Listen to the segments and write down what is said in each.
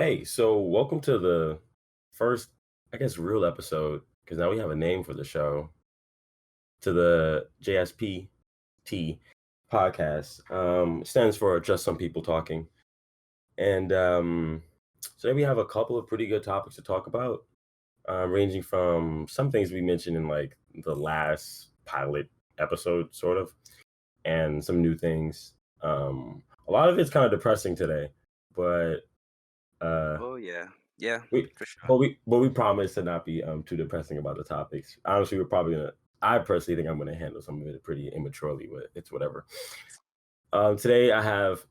Hey, so welcome to the first, I guess, real episode, because now we have a name for the show, to the JSPT podcast. Stands for Just Some People Talking. And today we have a couple of pretty good topics to talk about, ranging from some things we mentioned in like the last pilot episode, sort of, and some new things. A lot of it's kind of depressing today, but uh Oh yeah, yeah, We for sure. but we promise to not be, too depressing about the topics. Honestly, we're probably gonna I personally think I'm gonna handle some of it pretty immaturely, but it's whatever. Today I have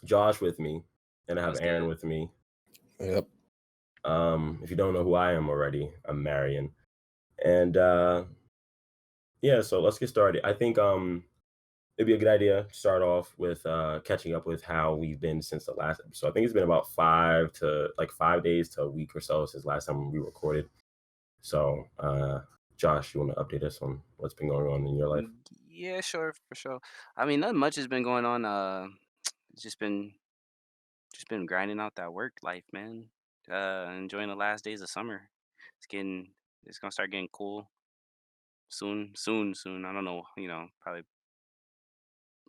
Josh with me, and I have What's Aaron good? with me. Yep. If you don't know who I am already, I'm Marion. And, yeah, so let's get started. I think, it'd be a good idea to start off with, catching up with how we've been since the last episode. I think it's been about 5 days to a week or so since last time we recorded. So, Josh, you want to update us on what's been going on in your life? Yeah, sure, for sure. I mean, nothing much has been going on. It's just been grinding out that work life, man. Enjoying the last days of summer. It's gonna start getting cool soon, soon, soon. I don't know, probably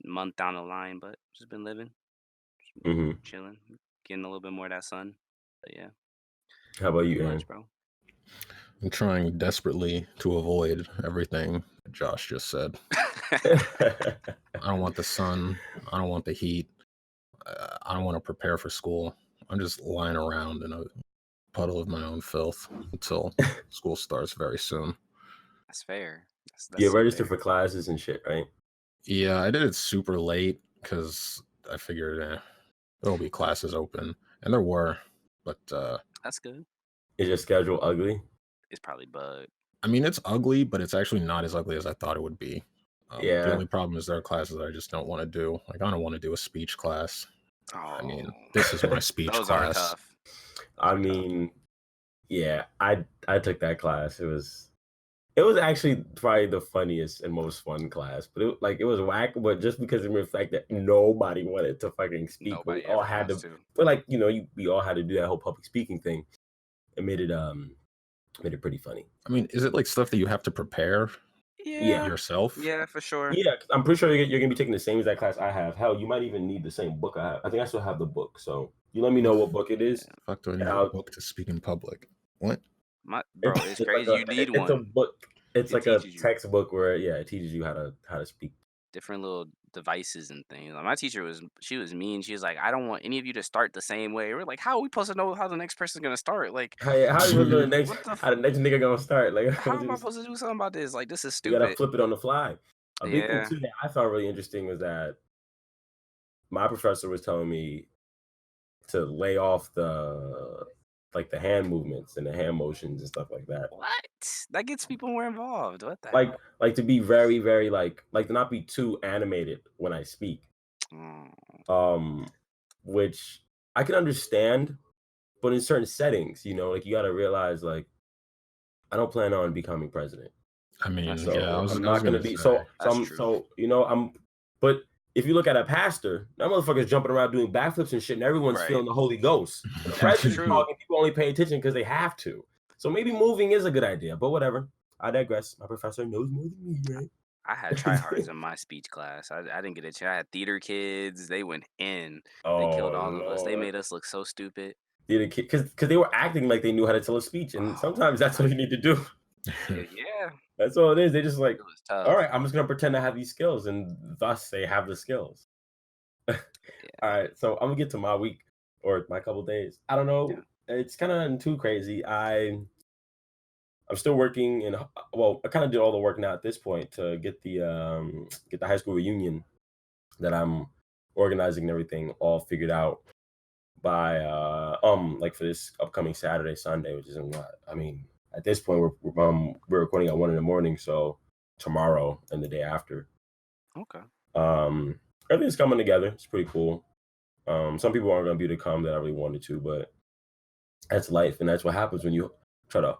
a month down the line, but just been living, Hmm. chilling, getting a little bit more of that sun. But yeah, How about you, nothing Aaron? much, bro. I'm trying desperately to avoid everything Josh just said. I don't want the sun. I don't want the heat. I don't want to prepare for school. I'm just lying around in a puddle of my own filth until school starts very soon. That's fair. That's You so registered fair. for classes and shit, right? Yeah, I did it super late because I figured there'll be classes open, and there were, but That's good. Is your schedule ugly? It's probably bug. I mean it's ugly, but it's actually not as ugly as I thought it would be. The Yeah. only problem is there are classes I just don't want to do. Like I don't want to do a speech class. I Oh, mean, this is my speech those are class. tough. Those I are tough. mean, yeah, I took that class. It was actually probably the funniest and most fun class, but it was whack, but just because of the fact that nobody wanted to fucking speak, but we Nobody all ever had wants to, to. but like we all had to do that whole public speaking thing. It made it pretty funny. I mean, is it like stuff that you have to prepare Yeah. Yeah, yourself? yeah, for sure. Yeah, 'cause I'm pretty sure you're gonna be taking the same exact class I have. Hell, you might even need the same book I have. I think I still have the book, so you let me How the know what book it is, fuck do I and need a I'll book to speak in public? What? Bro, it's crazy. You need it's a one. book. It's It like a teaches you textbook where yeah, it teaches you how to speak. different little devices and things. Like my teacher she was mean. She was like, I don't want any of you to start the same way. We're like, how are we supposed to know how the next person's gonna start? Like, How you know the next what the? how the next nigga gonna start? Like How am I supposed to do something about this? Like, this is you gotta stupid. flip it on the fly. A big thing Yeah. too that I found really interesting was that my professor was telling me to lay off the hand movements and the hand motions and stuff like that. What? That gets people more involved. What the Like hell? like to be very, very like to not be too animated when I speak. Mm, Um, which I can understand, but in certain settings, like you gotta realize like I don't plan on becoming president. I that's mean, yeah, true. So I'm I was not gonna gonna be say. so That's I'm true. so I'm but if you look at a pastor, that motherfucker's jumping around doing backflips and shit, and everyone's Right. feeling the Holy Ghost. The That's president's true. talking, people only pay attention because they have to. So maybe moving is a good idea, but whatever. I digress. My professor knows more than me, I had right? tryhards in my speech class. I didn't get a chance. I had theater kids. They went in. They killed Oh all of us. They Lord. mit us look so stupid. Because they were acting like they knew how to tell a speech, and Oh sometimes that's my. what you need to do. Yeah. That's all it is. They just like, It was all tough. right, I'm just gonna pretend I have these skills, and thus they have the skills. All Yeah. right, so I'm gonna get to my week or my couple days. I don't Yeah. know. It's kind of too crazy. I'm still working in well, I kind of did all the work now at this point to get the high school reunion that I'm organizing and everything all figured out by like for this upcoming Saturday, Sunday, which is in what I mean. At this point, we're recording at 1 in the morning, so tomorrow and the day after. Okay. Everything's coming together. It's pretty cool. Some people aren't gonna be able to come that I really wanted to, but that's life, and that's what happens when you try to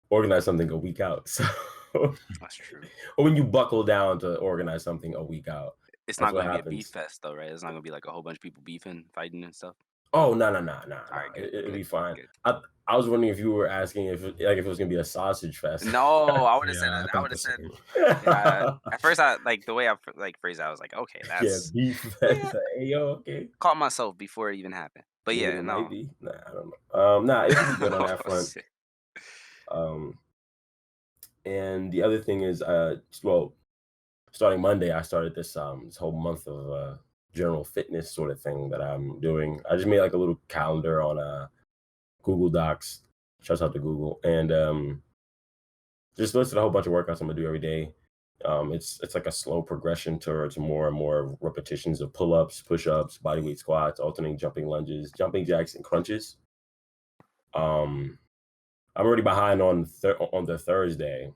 organize something a week out. So, or That's true. when you buckle down to organize something a week out, It's that's not what going to be a beef happens. fest though, right? It's not going to be like a whole bunch of people beefing, fighting and stuff. Oh, no. All right, good, It'll good, be fine. good. I was wondering if you were asking if it was gonna be a sausage fest. No, I would have said Yeah, I that. I thought would the have said, same. yeah. At first, I like the way I like phrased it. I was like, okay, Yeah, that's beef yeah. fest. Hey, yo, okay. Caught myself before it even happened. But You think yeah, it might no. be? Nah, I don't know. Nah, it should be good on that Oh, front. shit. Um, and the other thing is, well, starting Monday, I started this whole month of general fitness sort of thing that I'm doing. I just made like a little calendar on Google Docs. Shouts out to Google, and just listed a whole bunch of workouts I'm gonna do every day. It's like a slow progression towards more and more repetitions of pull-ups, push-ups, bodyweight squats, alternating jumping lunges, jumping jacks, and crunches. Um, I'm already behind on the Thursday,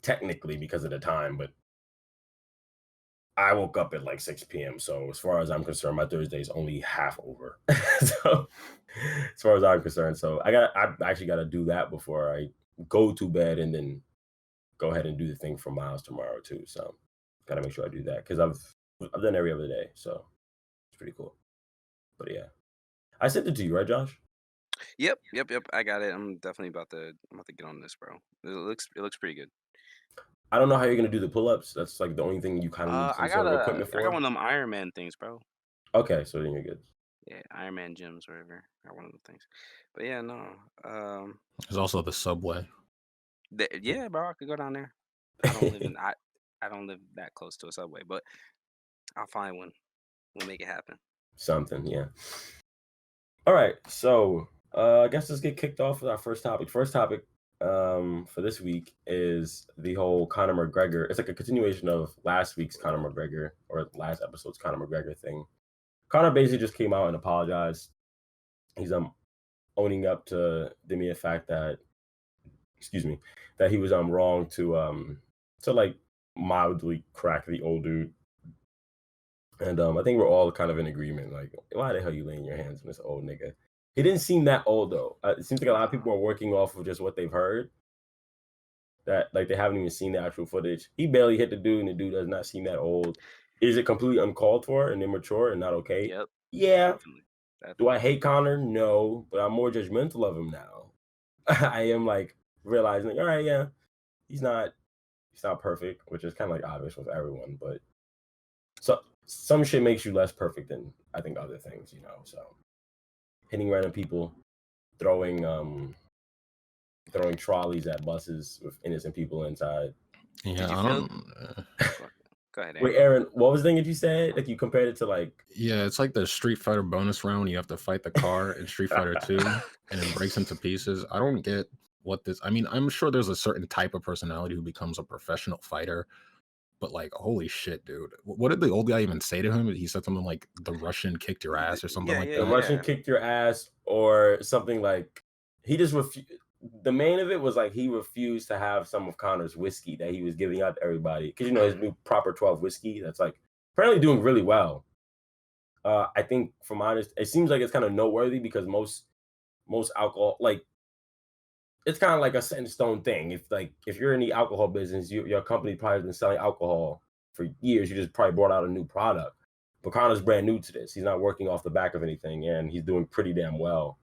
technically because of the time, but I woke up at like 6 p.m. So as far as I'm concerned, my Thursday is only half over. So as far as I'm concerned, so I actually got to do that before I go to bed and then go ahead and do the thing for Miles tomorrow too. So got to make sure I do that because I've done every other day, so it's pretty cool. But yeah, I sent it to you, right, Josh? Yep. I got it. I'm about to get on this, bro. It looks pretty good. I don't know how you're gonna do the pull-ups. That's like the only thing you kind of need some sort of equipment I got for. one of them Iron Man things, bro. Okay, so then you're good. Yeah, Iron Man gyms, whatever. I got one of the things. But yeah, no. There's also the subway. Yeah, bro, I could go down there. I don't live in I don't live that close to a subway, but I'll find one. We'll make it happen. Something, yeah. All right, so I guess let's get kicked off with our first topic. First topic for this week is the whole Conor McGregor. It's like a continuation of last week's Conor McGregor or last episode's Conor McGregor thing. Conor basically just came out and apologized. He's owning up to the mere fact that, excuse me, that he was wrong to like mildly crack the old dude. And I think we're all kind of in agreement. Like, why the hell you laying your hands on this old nigga? He didn't seem that old though. It seems like a lot of people are working off of just what they've heard. That like they haven't even seen the actual footage. He barely hit the dude, and the dude does not seem that old. Is it completely uncalled for and immature and not okay? Yep, Yeah. definitely. Do I Definitely. hate Connor? No, but I'm more judgmental of him now. I am like realizing, like, all right, yeah, he's not perfect, which is kind of like obvious with everyone, but so some shit makes you less perfect than I think other things, you know. So hitting random people, throwing trolleys at buses with innocent people inside. Yeah, Did you I feel don't. Go ahead, Wait, Aaron. Aaron, what was the thing that you said? Like you compared it to like Yeah, it's like the Street Fighter bonus round when you have to fight the car in Street Fighter 2 and it breaks into pieces. I don't get what this. I mean, I'm sure there's a certain type of personality who becomes a professional fighter, but like, holy shit, dude. What did the old guy even say to him? He said something like the Russian kicked your ass or something Yeah, like yeah, the that. Russian yeah. kicked your ass or something like he just refused. The main of it was like he refused to have some of Connor's whiskey that he was giving out to everybody because you know his new proper 12 whiskey that's like apparently doing really well. I think from honest, it seems like it's kind of noteworthy because most alcohol like it's kind of like a set in stone thing. If you're in the alcohol business, your company probably has been selling alcohol for years. You just probably brought out a new product. But Connor's brand new to this. He's not working off the back of anything, and he's doing pretty damn well.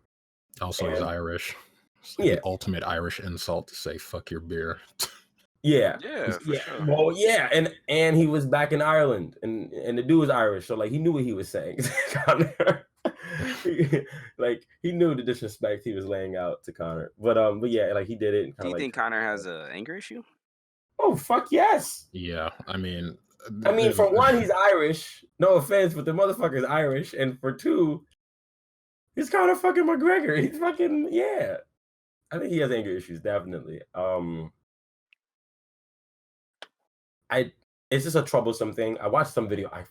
Also, he's And Irish. It's like yeah, the ultimate Irish insult to say "fuck your beer." yeah, Yeah, for yeah. sure. Well, yeah, and he was back in Ireland, and the dude was Irish, so like he knew what he was saying. Connor, like he knew the disrespect he was laying out to Connor. But yeah, like he did it and Do kind of you like. think Connor has a anger issue? Oh fuck yes. Yeah, I mean, I mean, there's for one, he's Irish. No offense, but the motherfucker's Irish. And for two, he's kind of fucking McGregor. He's fucking yeah. I think he has anger issues, definitely. I it's just a troublesome thing. I watched some video. I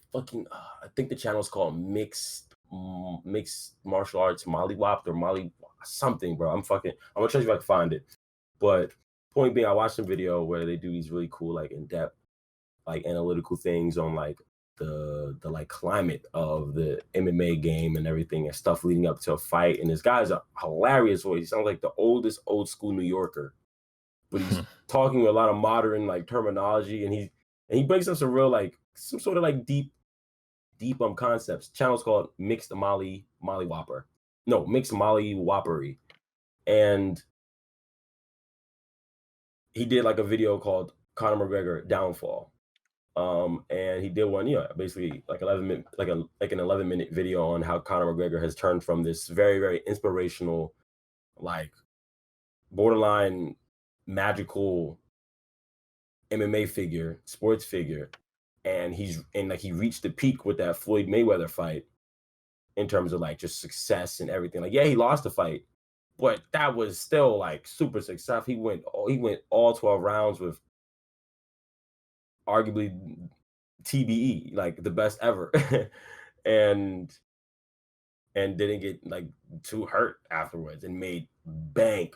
think the channel's called Mixed Martial Arts Mollywopped or Molly something, bro. I'm gonna try to see if I can find it. But point being, I watched some video where they do these really cool, like in-depth, like analytical things on like the like climate of the MMA game and everything and stuff leading up to a fight. And this guy's a hilarious voice. He sounds like the oldest old school New Yorker, but he's talking with a lot of modern like terminology, and he brings up some real like some sort of like deep concepts. Channel's called Mixed Molly Whopper. No, mixed Molly Whoppery. And he did like a video called Conor McGregor Downfall. And he did one, basically like 11 minute, like an 11-minute video on how Conor McGregor has turned from this very, very inspirational, like borderline magical MMA figure, sports figure, and he reached the peak with that Floyd Mayweather fight in terms of like just success and everything. Like, yeah, he lost the fight, but that was still like super success. He went all 12 rounds with arguably TBE, like the best ever. and didn't get like too hurt afterwards and made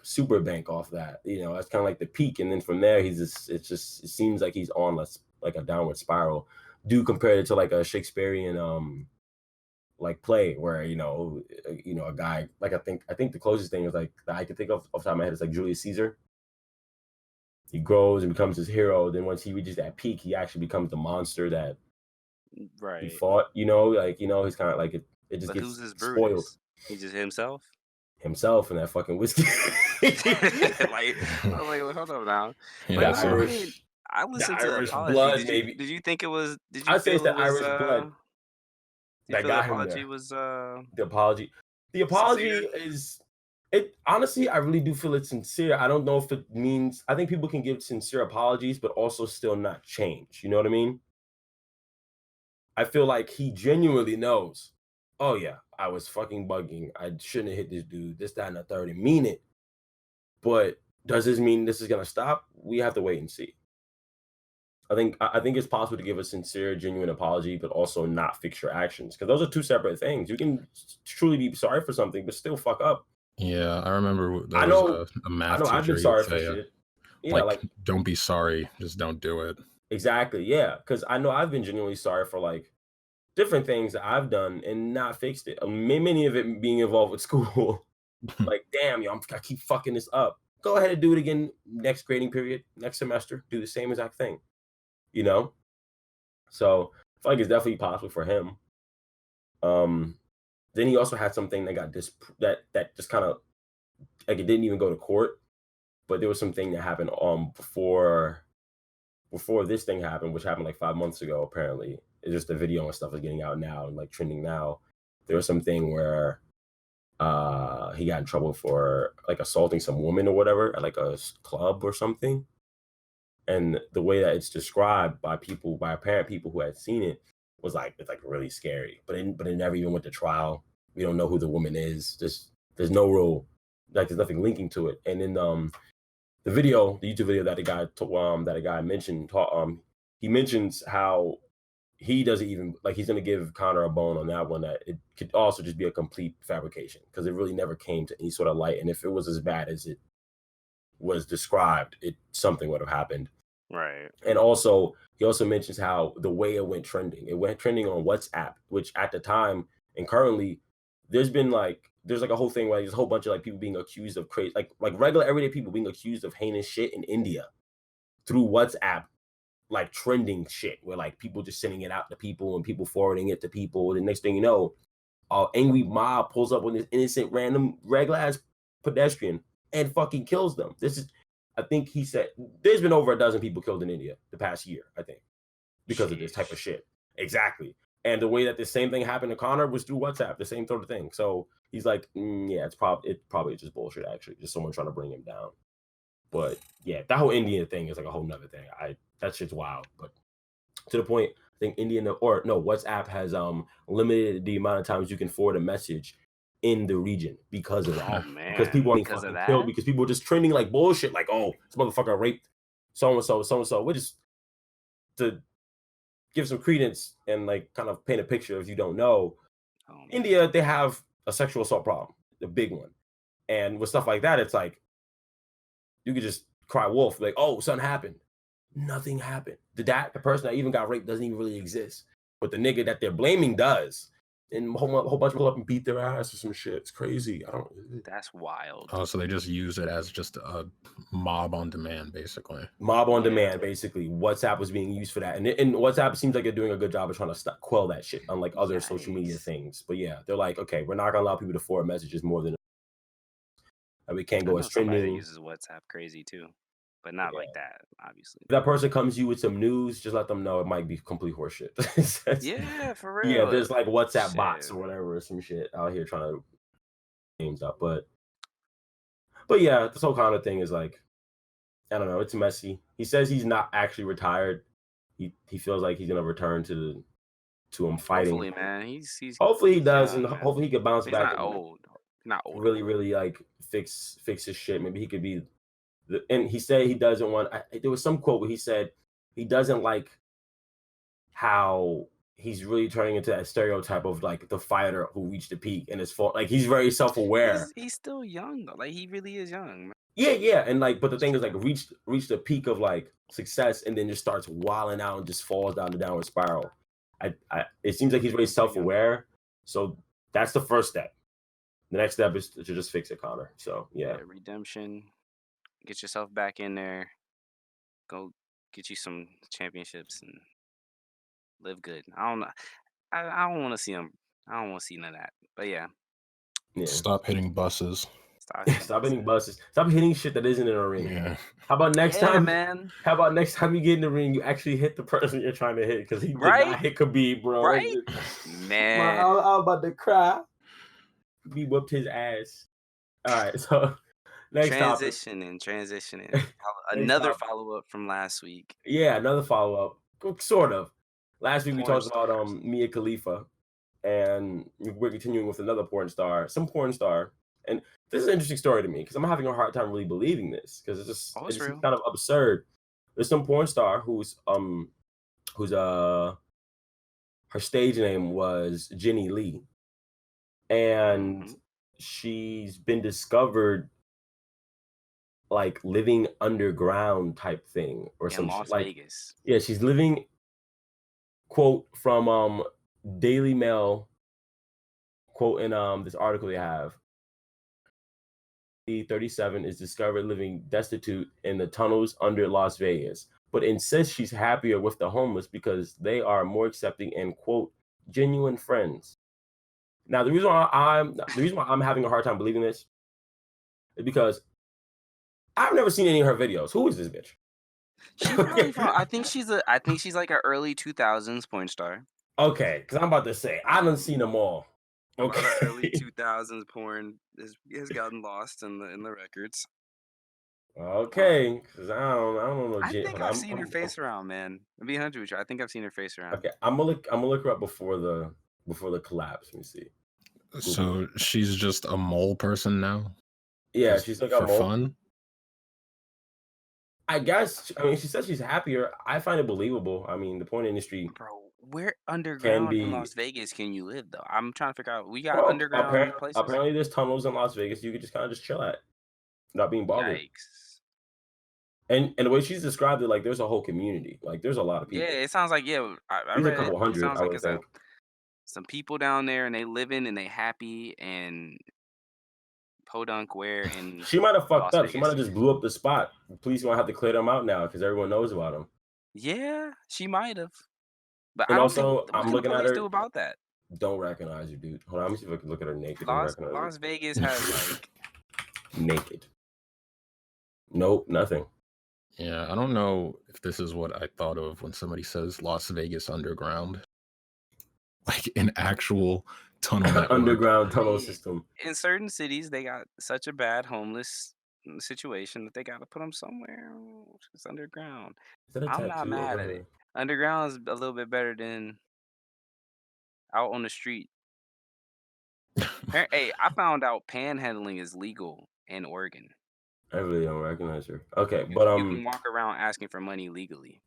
super bank off that. That's kind of like the peak. And then from there, it seems like he's on like a downward spiral. Do compare it to like a Shakespearean like play where, a guy, like I think the closest thing is like that I can think of off the top of my head is like Julius Caesar. He grows and becomes his hero. Then once he reaches that peak, he actually becomes the monster that he fought, he's kind of like it just But gets who's his spoiled. Brutus? He's just himself. Himself and that fucking whiskey. Like, I was like, hold up now. Yeah, But so I mean, I listened to the Irish apology. blood, Did maybe. you think it was? Did you I'd say feel it's the it was? Irish blood You that feel the got him apology there. was The apology sincere? is it. Honestly, I really do feel it's sincere. I don't know if it means. I think people can give sincere apologies, but also still not change. You know what I mean? I feel like he genuinely knows. Oh yeah, I was fucking bugging. I shouldn't have hit this dude. This, that, and the third, and mean it. But does this mean this is gonna stop? We have to wait and see. I think it's possible to give a sincere, genuine apology, but also not fix your actions, because those are two separate things. You can truly be sorry for something, but still fuck up. yeah, I remember there I was know. a math I've teacher. been He sorry would for say, shit. Yeah, like don't be sorry, just don't do it. exactly. Yeah, because I know I've been genuinely sorry for like different things that I've done and not fixed it. Many of it being involved with school. Like, damn, I keep fucking this up. Go ahead and do it again next grading period, next semester. Do the same exact thing. So I feel like it's definitely possible for him. Then he also had something that got that just kind of like it didn't even go to court, but there was something that happened before this thing happened, which happened like 5 months ago. Apparently, it's just the video and stuff is getting out now and like trending now. There was something where he got in trouble for like assaulting some woman or whatever at like a club or something. And the way that it's described by apparent people who had seen it was like it's like really scary. But it never even went to trial. We don't know who the woman is. There's no real there's nothing linking to it. And then the YouTube video that a guy mentioned, he mentions how he doesn't even like he's gonna give Connor a bone on that one, that it could also just be a complete fabrication because it really never came to any sort of light. And if it was as bad as it was described, something would have happened. Right. And also, he also mentions how the way it went trending on WhatsApp, which at the time and currently, there's like a whole thing where there's a whole bunch of like people being accused of crazy, like regular everyday people being accused of heinous shit in India through WhatsApp, like trending shit where like people just sending it out to people and people forwarding it to people. The next thing you know, angry mob pulls up with this innocent, random, regular ass pedestrian and fucking kills them. I think he said there's been over a dozen people killed in India the past year, I think, because of this type of shit. Exactly. And the way that the same thing happened to Connor was through WhatsApp, the same sort of thing. So he's like, yeah, it's probably just bullshit, actually, just someone trying to bring him down. But yeah, that whole Indian thing is like a whole nother thing. That shit's wild. But to the point, I think WhatsApp has limited the amount of times you can forward a message in the region because of that. Oh man. Because people are Because of fucking killed, that? because people are just trending like bullshit, like, oh, this motherfucker raped so and so. We're just to give some credence and like kind of paint a picture if you don't know. Oh, man. India, they have a sexual assault problem, the big one. And with stuff like that, it's like you could just cry wolf, like, oh, something happened. Nothing happened. The person that even got raped doesn't even really exist. But the nigga that they're blaming does. and a whole bunch of people up and beat their ass or some shit. It's crazy. I don't That's wild. Oh, so they just use it as just a mob on demand, basically. mob on Yeah. demand, basically. WhatsApp was being used for that, and WhatsApp seems like they're doing a good job of trying to quell that shit, unlike other social media Yikes. things. But yeah, they're like, okay, we're not gonna allow people to forward messages more than we can't I go know as somebody that trending. uses WhatsApp crazy too, but not like Yeah. that, obviously. If that person comes to you with some news, just let them know it might be complete horseshit. Yeah, for Yeah, real. there's like WhatsApp bots Shit. or whatever or some shit out here trying to names up. But yeah, this whole kind of thing is like, I don't know, it's messy. He says he's not actually retired. He feels like he's gonna return to him fighting. Hopefully, man. Hopefully he He's does, and young, man. hopefully he could bounce He's back not and old. He's not really, old. really like fix his shit. Maybe he could be and he said he doesn't want there was some quote where he said he doesn't like how he's really turning into that stereotype of like the fighter who reached the peak and is fault. Like he's very self-aware. He's still young though. Like he really is young, man. Yeah, yeah. And like, but the He's thing is like chilling. reached the peak of like success and then just starts wilding out and just falls down the downward spiral. It seems like he's very Still pretty young. self-aware. So that's the first step. The next step is to just fix it, Connor. So yeah. Redemption. Get yourself back in there. Go get you some championships and live good. I don't know. I don't want to see him. I don't want to see none of that. But yeah, Yeah. Stop hitting buses. stop hitting Stop buses. hitting buses. Stop hitting shit that isn't in a ring. Yeah. How about next Yeah, time? man. How about next time you get in the ring, you actually hit the person you're trying to hit? Because he did Right? not hit Khabib, bro. Right? Man, Man. I'm about to cry. He whooped his ass. All right, so next topic. Transitioning. Next Another topic. follow-up from last week. Yeah, another follow up. Sort of. Last week we Porn talked about Mia Khalifa, and we're continuing with another porn star, some porn star. And this is an interesting story to me because I'm having a hard time really believing this because It's it just seems real. kind of absurd. There's some porn star who's her stage name was Jenny Lee, and Mhm. she's been discovered like living underground type thing or In some shit. Las Like, Vegas. yeah, she's living, quote from Daily Mail, quote in this article they have. The 37 is discovered living destitute in the tunnels under Las Vegas, but insists she's happier with the homeless because they are more accepting and quote genuine friends. Now the reason why I'm having a hard time believing this is because I've never seen any of her videos. Who is this bitch? She probably from I think she's like an early 2000s porn star. Okay, because I'm about to say I done seen them all. A lot of early Okay. 2000s porn has gotten lost in the records. Okay, because I don't know. I think Hold I've on, seen her face around, man. To be 100 with you, I think I've seen her face around. okay. I'm gonna look her up before the collapse. Let me see. Google. So she's just a mole person now? Yeah, Just she's like for a mole. fun? I guess. I mean, she says she's happier. I find it believable. I mean, the porn industry Bro, where can underground in be. Las Vegas can you live though? I'm trying to figure out. We got Well, underground places? apparently there's tunnels in Las Vegas you could just kind of just chill at, not being bothered. Yikes. And the way she's described it, like there's a whole community. Like there's a lot of Yeah, people. it sounds like I There's a read it. couple It hundred, sounds I like would it's think. some people down there and they living and they happy and podunk where in She might have fucked Las up. She might Vegas. have just blew up the spot. Police gonna have to clear them out now because everyone knows about them. Yeah, she might have. But I And don't think also, what I'm can the looking at police do her. about that? Don't recognize her, dude. Hold on, let me see if I can look at her naked and Las recognize Las Vegas has like her. Naked. Nope, nothing. Yeah, I don't know if this is what I thought of when somebody says Las Vegas Underground. Like an actual tunnel network. Underground I tunnel mean, system. in certain cities they got such a bad homeless situation that they got to put them somewhere. It's underground. Is that a I'm not tattoo mad over at it. her? Underground is a little bit better than out on the street. Hey, I found out panhandling is legal in Oregon. I really don't recognize her. Okay, You, but you can walk around asking for money legally.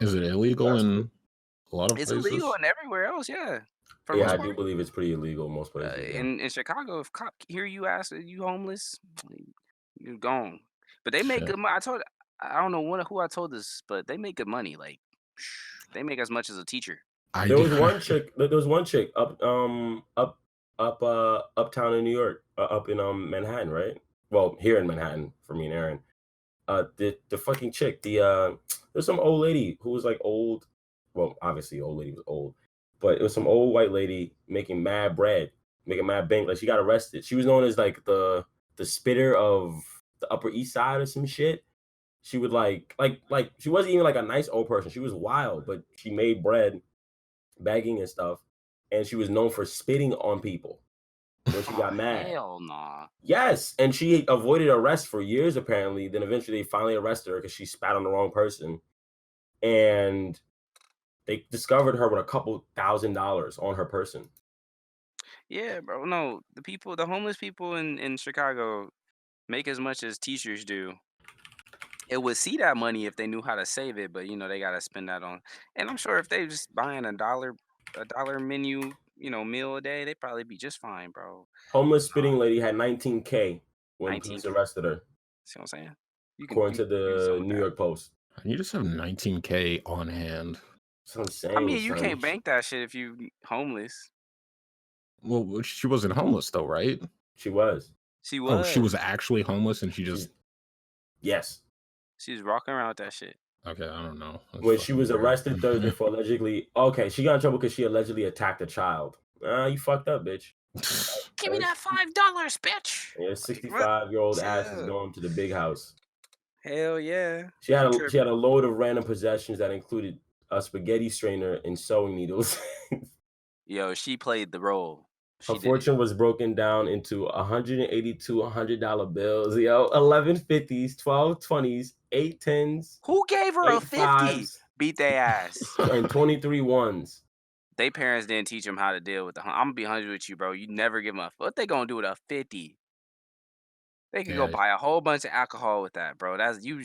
Is it illegal that's in a lot of It's places? illegal and everywhere else, yeah. For the yeah, most I part. do believe it's pretty illegal in most places. Yeah. In Chicago, if cop hear you ask, "Are you homeless?" You're gone. But they make Shit. good money. I don't know who I told this, but they make good money. Like they make as much as a teacher. I There do. was one chick. There was one chick uptown in New York, up in Manhattan, right? Well, here in Manhattan for me and Aaron. The fucking chick. There's some old lady who was like old. Well, obviously, old lady was old, but it was some old white lady making mad bread, making mad bank. Like she got arrested. She was known as like the spitter of the Upper East Side or some shit. She would like she wasn't even like a nice old person. She was wild, but she made bread, bagging and stuff, and she was known for spitting on people when she Oh got mad. hell nah. Yes, and she avoided arrest for years apparently. Then eventually they finally arrested her because she spat on the wrong person, and they discovered her with a couple $1,000s on her person. Yeah, bro. No, the homeless people in Chicago make as much as teachers do. It would see that money if they knew how to save it, but they gotta spend that on. And I'm sure if they just buying a dollar menu, meal a day, they'd probably be just fine, bro. Homeless spitting lady had 19K when police 19K. arrested her, See what I'm saying? You can according you to can do the something with New that. York Post. You just have 19K on hand. It's I insane, mean, you son. can't bank that shit if you homeless. Well, she wasn't homeless though, right? She was. She Oh, she was was. actually homeless, and she She's just yes. She was walking around with that shit. okay. I don't know. That's When she fucking was weird. arrested Thursday for allegedly okay, she got in trouble because she allegedly attacked a child. You fucked up, bitch. Give me that $5, bitch. Your Like what? 65-year-old ass is Yeah. going to the big house. Hell yeah. She had She a she had tripping. a load of random possessions that included a spaghetti strainer and sewing needles. Yo, she played the role. Her She did it. fortune was broken down into 182 $100 bills, yo, 11 50s, 12 20s, 8 10s, Who gave her a 50? 8 5s, Beat they ass. and 23 ones. They parents didn't teach them how to deal with I'm gonna be 100 with you, bro. You never give them what they gonna do with a 50? They could go Yeah, buy a whole bunch of alcohol with that, bro. That's you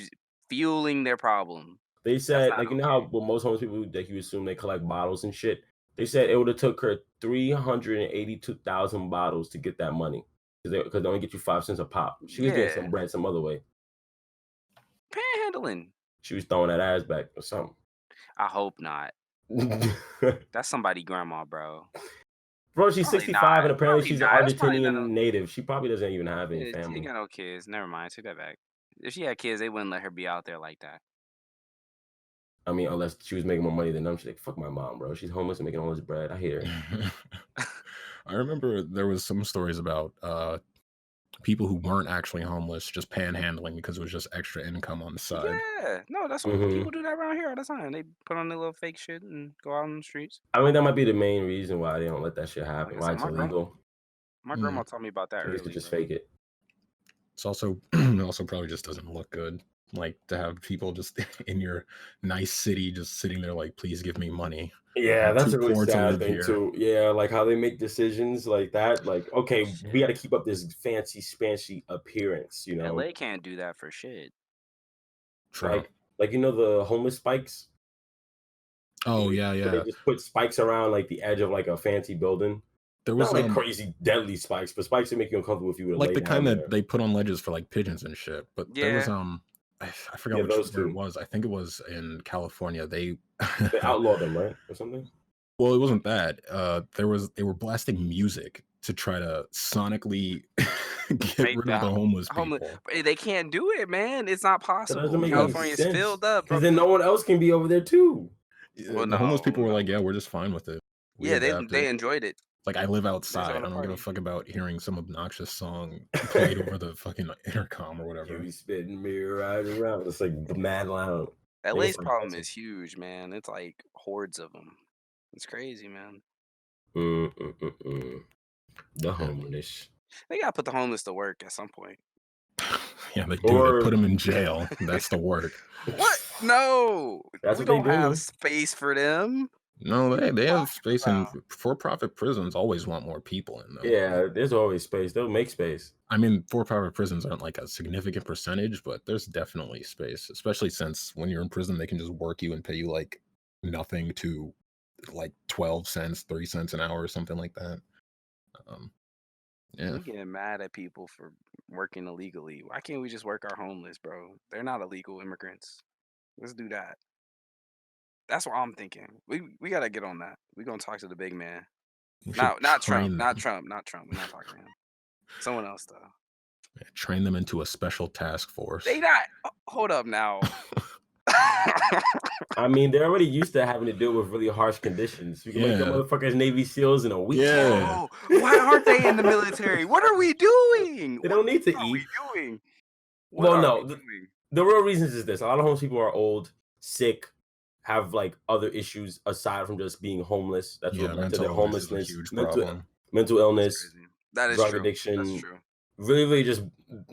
fueling their problem. They That's said, not like, you know how okay. with most homeless people, like, you assume they collect bottles and shit? They said it would have took her 382,000 bottles to get that money because they only get you 5 cents a pop. She was getting Yeah. some bread some other way. Panhandling. She was throwing that ass back or something. I hope not. That's somebody grandma, bro. Bro, she's Probably 65 not. and apparently Probably she's an not. That's probably not no. Argentinian native. She probably doesn't even have any Yeah, she ain't family. got no kids. Never mind. Take that back. If she had kids, they wouldn't let her be out there like that. I mean, unless she was making more money than them. She's like, fuck my mom, bro. She's homeless and making all this bread. I hear her. I remember there was some stories about people who weren't actually homeless just panhandling because it was just extra income on the side. Yeah. No, that's what Hmm. people do that around here all the time. They put on their little fake shit and go out on the streets. I mean, that might be the main reason why they don't let that shit Like happen, I why said, it's my grandma, illegal. my Mm. grandma told me about that Niggas could early, just bro. fake it. It's also it also probably just doesn't look good, like to have people just in your nice city just sitting there like, please give me money. Yeah, I'm that's too a really poor to sad live thing here. too. Yeah, like how they make decisions like that. Like, okay, we got to Shit. keep up this fancy, spancy appearance, you know? LA can't do that for shit. True. Like the homeless spikes. Oh yeah, Where they yeah. just put spikes around like the edge of like a fancy building. There Not was like crazy deadly spikes, but spikes that make you uncomfortable if you were to like lay the kind down that there. they put on ledges for like pigeons and shit. But there was Yeah. I forgot Yeah, which those where it two. was. I think it was in California. They They outlawed them, right, or something. well, it wasn't that. They were blasting music to try to sonically get Make rid of the the homeless homeless. people. They can't do it, man. It's not That possible. doesn't make any California is sense filled up, bro. because then no one else can be over there too. Well, The homeless no, people were no. like, "Yeah, we're just fine with it. We Yeah, they adapted." enjoyed it. Like I live They're outside. having I a don't give a party. fuck about hearing some obnoxious song played over the fucking intercom or You whatever. be spitting me right around. It's like mad loud. Niggas LA's start problem dancing. is huge, man. It's like hordes of them. It's crazy, man. Mm, mm, mm, mm. The homeless. They gotta put the homeless to work at some point. Yeah, they do. They put Or them in jail. That's the work. What? No, that's we what they don't have do. space for them. No, they have Talking space in about? for-profit prisons. Always want more people in them. Yeah, there's always space. They'll make space. I mean, for-profit prisons aren't like a significant percentage, but there's definitely space. Especially since when you're in prison, they can just work you and pay you like nothing to like 12 cents, 3 cents an hour, or something like that. Um, yeah. We getting mad at people for working illegally. Why can't we just work our homeless, bro? They're not illegal immigrants. Let's do that. That's what I'm thinking. We gotta get on that. We gonna talk to the big man. You should Not Trump. train Not them, Trump. Not Trump. We're not talking to him. Someone else though. train them into a special task They force. not. Hold up now. I mean, they're already used to having to deal with really harsh conditions. You can make them Yeah, motherfuckers Navy SEAls in a week. yeah. Bro, why aren't they in the military? What are we doing? They What don't need to are eat. we doing? What Well, are no, we doing? the real reasons is this: a lot of homeless people are old, sick, have like other issues aside from just being homeless. That's what Yeah, led to their mental illness is a homelessness, huge mental problem. mental That's illness, crazy. That is drug true. That's addiction. true. Really, just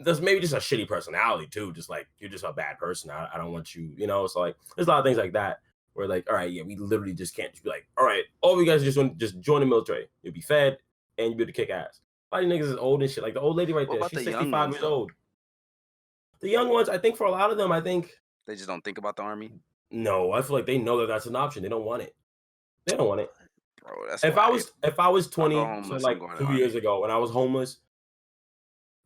that's maybe just a shitty personality too. Just like you're just a bad person. I don't want you. It's like there's a lot of things like that where like, all right, yeah, we literally just can't just be like, all right, all you guys just want just join the military. You'll be fed and you'll be able to kick ass. A lot of niggas is old and shit. Like the old lady right What there, about she's the young 65 ones years though? old. The young ones, I think for a lot of them, I think They just don't think about the army, no, I feel like they know that that's an option. They don't want it. They don't want it. bro. That's If why I was I'll go 20, so homeless. I'm like going to the 2 years army. ago when I was homeless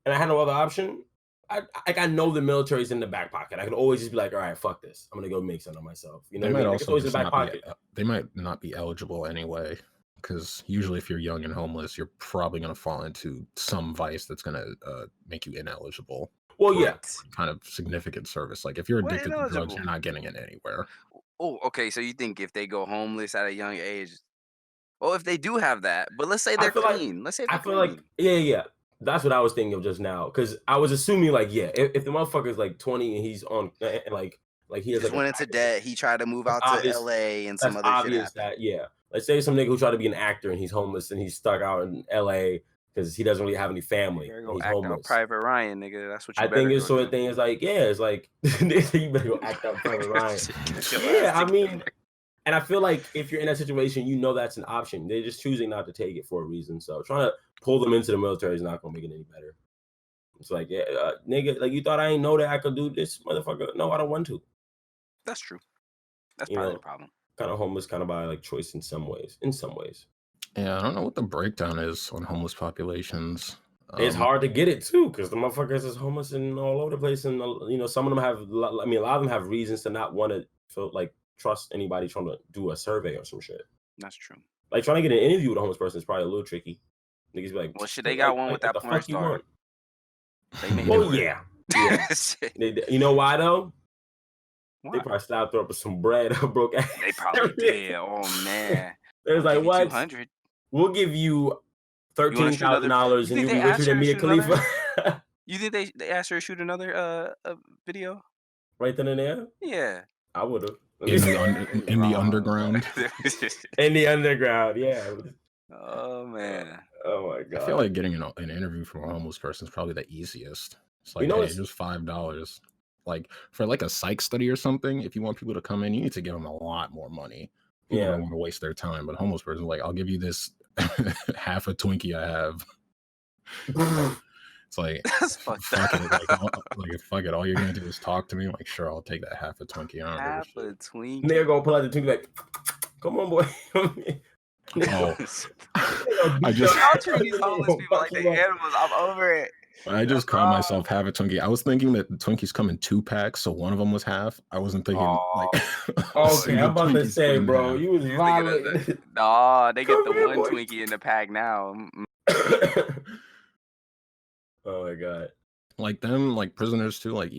and I had no other option, I know the military's in the back pocket. I can always just be like, all right, fuck this. I'm gonna go make something of myself. You know They what I might mean? Like it's also always in just the back not be. pocket. They might not be eligible anyway, because usually if you're young and homeless, you're probably going to fall into some vice that's going to make you ineligible Well, for yeah. What? kind of significant service. Like if you're What addicted to drugs, ineligible? you're not getting it anywhere. Oh, okay. So you think if they go homeless at a young age, well, if they do have that, but let's say I they're feel like clean. Let's say I they're feel like clean. yeah. That's what I was thinking of just now. Cause I was assuming like, yeah, if the motherfucker's like 20 and he's on and like he He has just like a went into package, debt. He tried to move that's out to obvious. LA and some That's other shit obvious happened. that yeah. Let's say some nigga who tried to be an actor and he's homeless and he's stuck out in LA because he doesn't really have any You family better and go he's act out homeless. Private Ryan, nigga. That's what you I think better it's go sort of do. thing is like, yeah, it's like they say you better go act out Private Ryan. Get your Yeah, ass I mean, together. and I feel like if you're in that situation, you know that's an option. They're just choosing not to take it for a reason. So trying to pull them into the military is not gonna make it any better. It's like, yeah, nigga, like you thought I ain't know that I could do this, motherfucker. No, I don't want to. That's true. That's You probably the know, problem. kind of homeless, kind of by like choice in some ways. In some ways, Yeah, I don't know what the breakdown is on homeless populations. it's hard to get it too because the motherfuckers is homeless and all over the place, and some of them have. I mean, a lot of them have reasons to not want to feel like trust anybody trying to do a survey or some shit. That's true. Like trying to get an interview with a homeless person is probably a little tricky. Niggas be like, Well, shit, they got one with what that the porn fuck you star. want? They made Well, it work. yeah, yeah. Shit. You know why though? They Why? probably slapped her up with some bread. Broke ass. They probably did. Oh man. It was We'll like, give you what? 200. We'll give you You want to shoot another? $13,000 You and think you'll they be richer asked her than to Mia shoot another? Khalifa. You think they asked her to shoot another video? Right then and there, Yeah. I would have. in the underground. In the underground, yeah. Oh man. Oh my I feel god. like getting an interview from a homeless person is probably the easiest. It's You like, know, hey, it's just $5. Like for like a psych study or something, if you want people to come in, you need to give them a lot more money. People yeah. don't want to waste their time, but a homeless person, like, I'll give you this half a Twinkie I have. It's like, That's fucked fuck it, up. like fuck it. All you're gonna do is talk to me. I'm like, sure, I'll take that half a Twinkie. I don't give a Half a shit. Twinkie. They're gonna pull out the Twinkie like, come on, boy. Oh, I just Y'all treat these homeless people like they animals. I'm over it. I just called myself half a Twinkie. I was thinking that the Twinkies come in 2 packs, so one of them was half. I wasn't thinking like okay, I'm about to say, bro, you was violent. Nah, they get the Come here, one boy. Twinkie in the pack now. Oh my god. like them, like prisoners too, like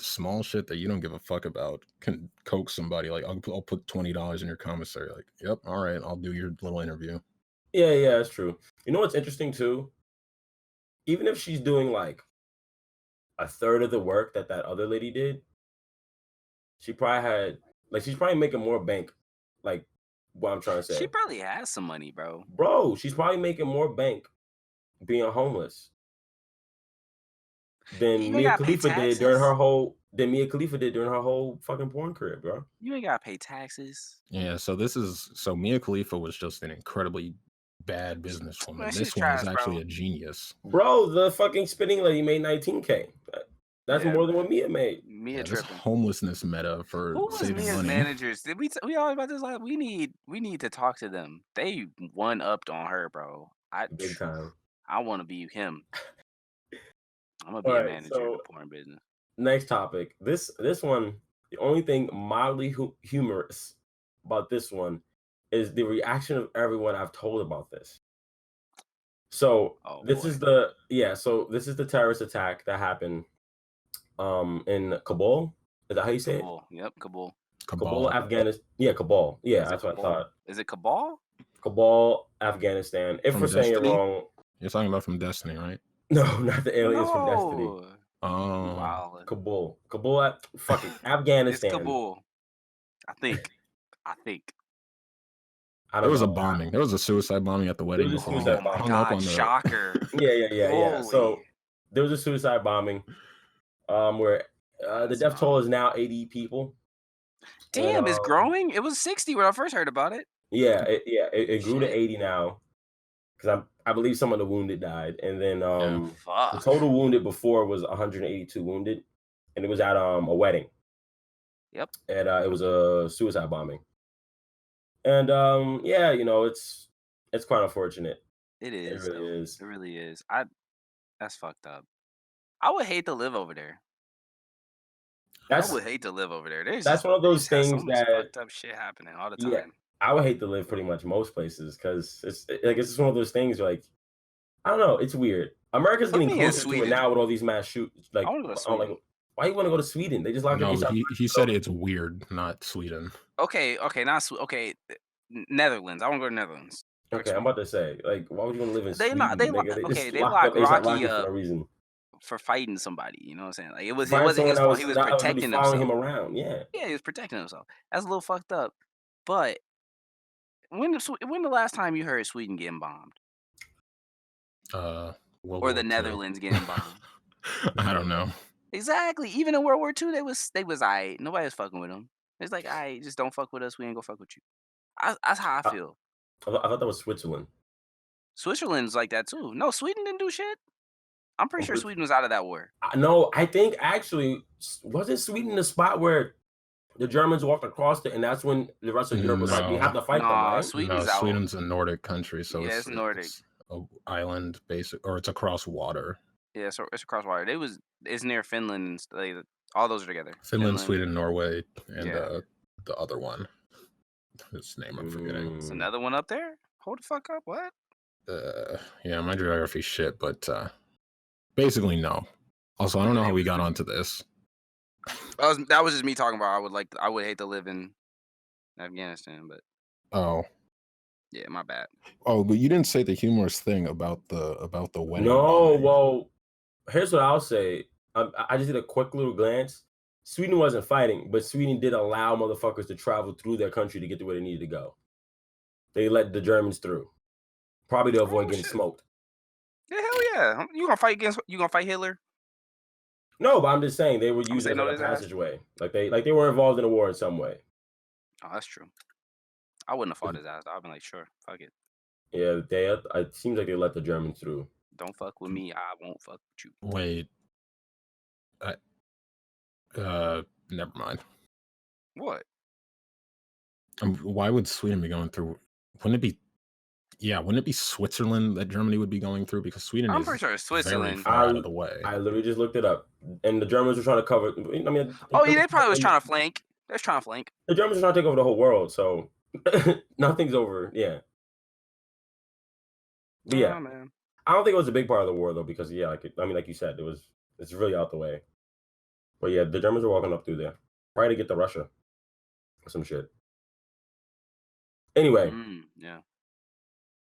small shit that you don't give a fuck about can coax somebody. Like I'll put $20 in your commissary. Like, yep, all right, I'll do your little interview. Yeah, that's true. You know what's interesting too? Even if she's doing like a third of the work that other lady did, she's probably making more bank. Like what I'm trying to say, She probably has some money, bro. bro. She's probably making more bank being homeless than You ain't Mia gotta pay Khalifa did during her taxes. whole fucking porn career, bro. You ain't gotta pay taxes. Yeah, so Mia Khalifa was just an incredibly bad businesswoman. Man, she's This one is trash, actually bro. a genius. Bro, the fucking spinning lady made $19K. That's Yeah, more than what Mia made. Mia Yeah, this tripping. homelessness meta for Who was saving Mia's money. managers? Did we all about this? Like, we need to talk to them. They one upped on her, bro. Big time. I want to be him. I'm gonna All be a right, manager in so the porn business. next topic. This one, the only thing mildly humorous about this one is the reaction of everyone I've told about this. So Oh this boy. is so this is the terrorist attack that happened in Kabul. Is that how you say it? Kabul. Yep, Kabul. Kabul, Afghanistan. Yeah, Kabul. Yeah, Is it that's what I Kabul? thought. Is it Kabul? Kabul, Afghanistan. If From we're saying it Destiny? wrong, You're talking about from Destiny, right? no, not the aliens from Destiny. No. Oh, Wow. Kabul. Fuck it. It's Afghanistan. Kabul. I think. I there don't was a know. bombing. There was a suicide bombing at the wedding. was a before we suicide got bombing. hung up God, on the. shocker. Yeah. So Holy. there was a suicide bombing, where the That's death toll wild. is now 80 people. Damn, And, it's growing. It was 60 when I first heard about it. it grew to Shit. 80 now because I believe some of the wounded died, and then the Fuck. total wounded before was 182 wounded, and it was at a wedding. Yep. And it was a suicide bombing. And it's quite unfortunate. It is. It really though. is. It really is. That's fucked up. I would hate to live over there. I would hate to live over there. That's one of those they just things have so much that fucked up shit happening all the time. yeah, I would hate to live pretty much most places because it's just one of those things where, like, I don't know, it's weird. America's Put getting me in closer to it Sweden. now with all these mass shoots. Like, I wanna go to I'm like, Sweden. why you want to go to Sweden? They just locked No, up. he said it's weird, not Sweden. Okay, not Netherlands. I want to go to Netherlands. Okay, I'm about to say, like, why would you want to live in They Sweden? not they Nigga? lo- They okay. just They locked locked up A$AP Rocky Rocky for up no reason. for fighting somebody. You know what I'm saying? Like it Find wasn't someone his that fault. was He was that was really protecting following himself. him around. Yeah. Yeah, he was protecting himself. That's a little fucked up. But when the last time you heard Sweden getting bombed World or War the II. Netherlands getting bombed? I don't know. Exactly. Even in World War II, they was alright. Nobody was fucking with them. It's like, alright, just don't fuck with us. We ain't gonna fuck with you. That's how I I, feel. I thought that was Switzerland. Switzerland's like that too. No, Sweden didn't do shit. I'm pretty sure But Sweden was out of that war. no, I think actually wasn't Sweden the spot where the Germans walked across it, and that's when the rest of Europe was like, we No. have to fight them, Nah, right? Sweden's No, out. Sweden's a Nordic country, so Yeah, it's Nordic. it's an island basic, or it's across water. Yeah, so it's across water. It's near Finland and like, all those are together. Finland, Sweden, Norway, and Yeah. the other one. His name I'm forgetting. It's another one up there? Hold the fuck up. What? Yeah, my geography's shit, but basically no. Also, I don't know how we got onto this. That was just me talking about I would hate to live in Afghanistan, but Oh. yeah, my bad. Oh, but you didn't say the humorous thing about the wedding. No, bombing. well, here's what I'll say. I just did a quick little glance. Sweden wasn't fighting, but Sweden did allow motherfuckers to travel through their country to get to where they needed to go. They let the Germans through, probably to avoid getting shit. smoked. Yeah, hell yeah. You gonna fight Hitler? No, but I'm just saying they were I'ma used say as no like to a his ass. passageway. Like they were involved in a war in some way. Oh, that's true. I wouldn't have fought his ass. I'd been like, sure, fuck it. Yeah, it seems like they let the Germans through. Don't fuck with me. I won't fuck with you. Wait. Never mind. What? Why would Sweden be going through? Wouldn't it be Switzerland that Germany would be going through? Because Sweden I'm is pretty sure it's very Switzerland. far out of the way. I literally just looked it up, and the Germans were trying to cover. I mean, Oh yeah, they probably was trying to flank. They're trying to flank. The Germans are trying to take over the whole world, so nothing's over. Yeah, but yeah, Oh, man. I don't think it was a big part of the war though, because like you said, it's really out the way. But yeah, the Germans are walking up through there, probably to get to Russia or some shit. Anyway, Yeah.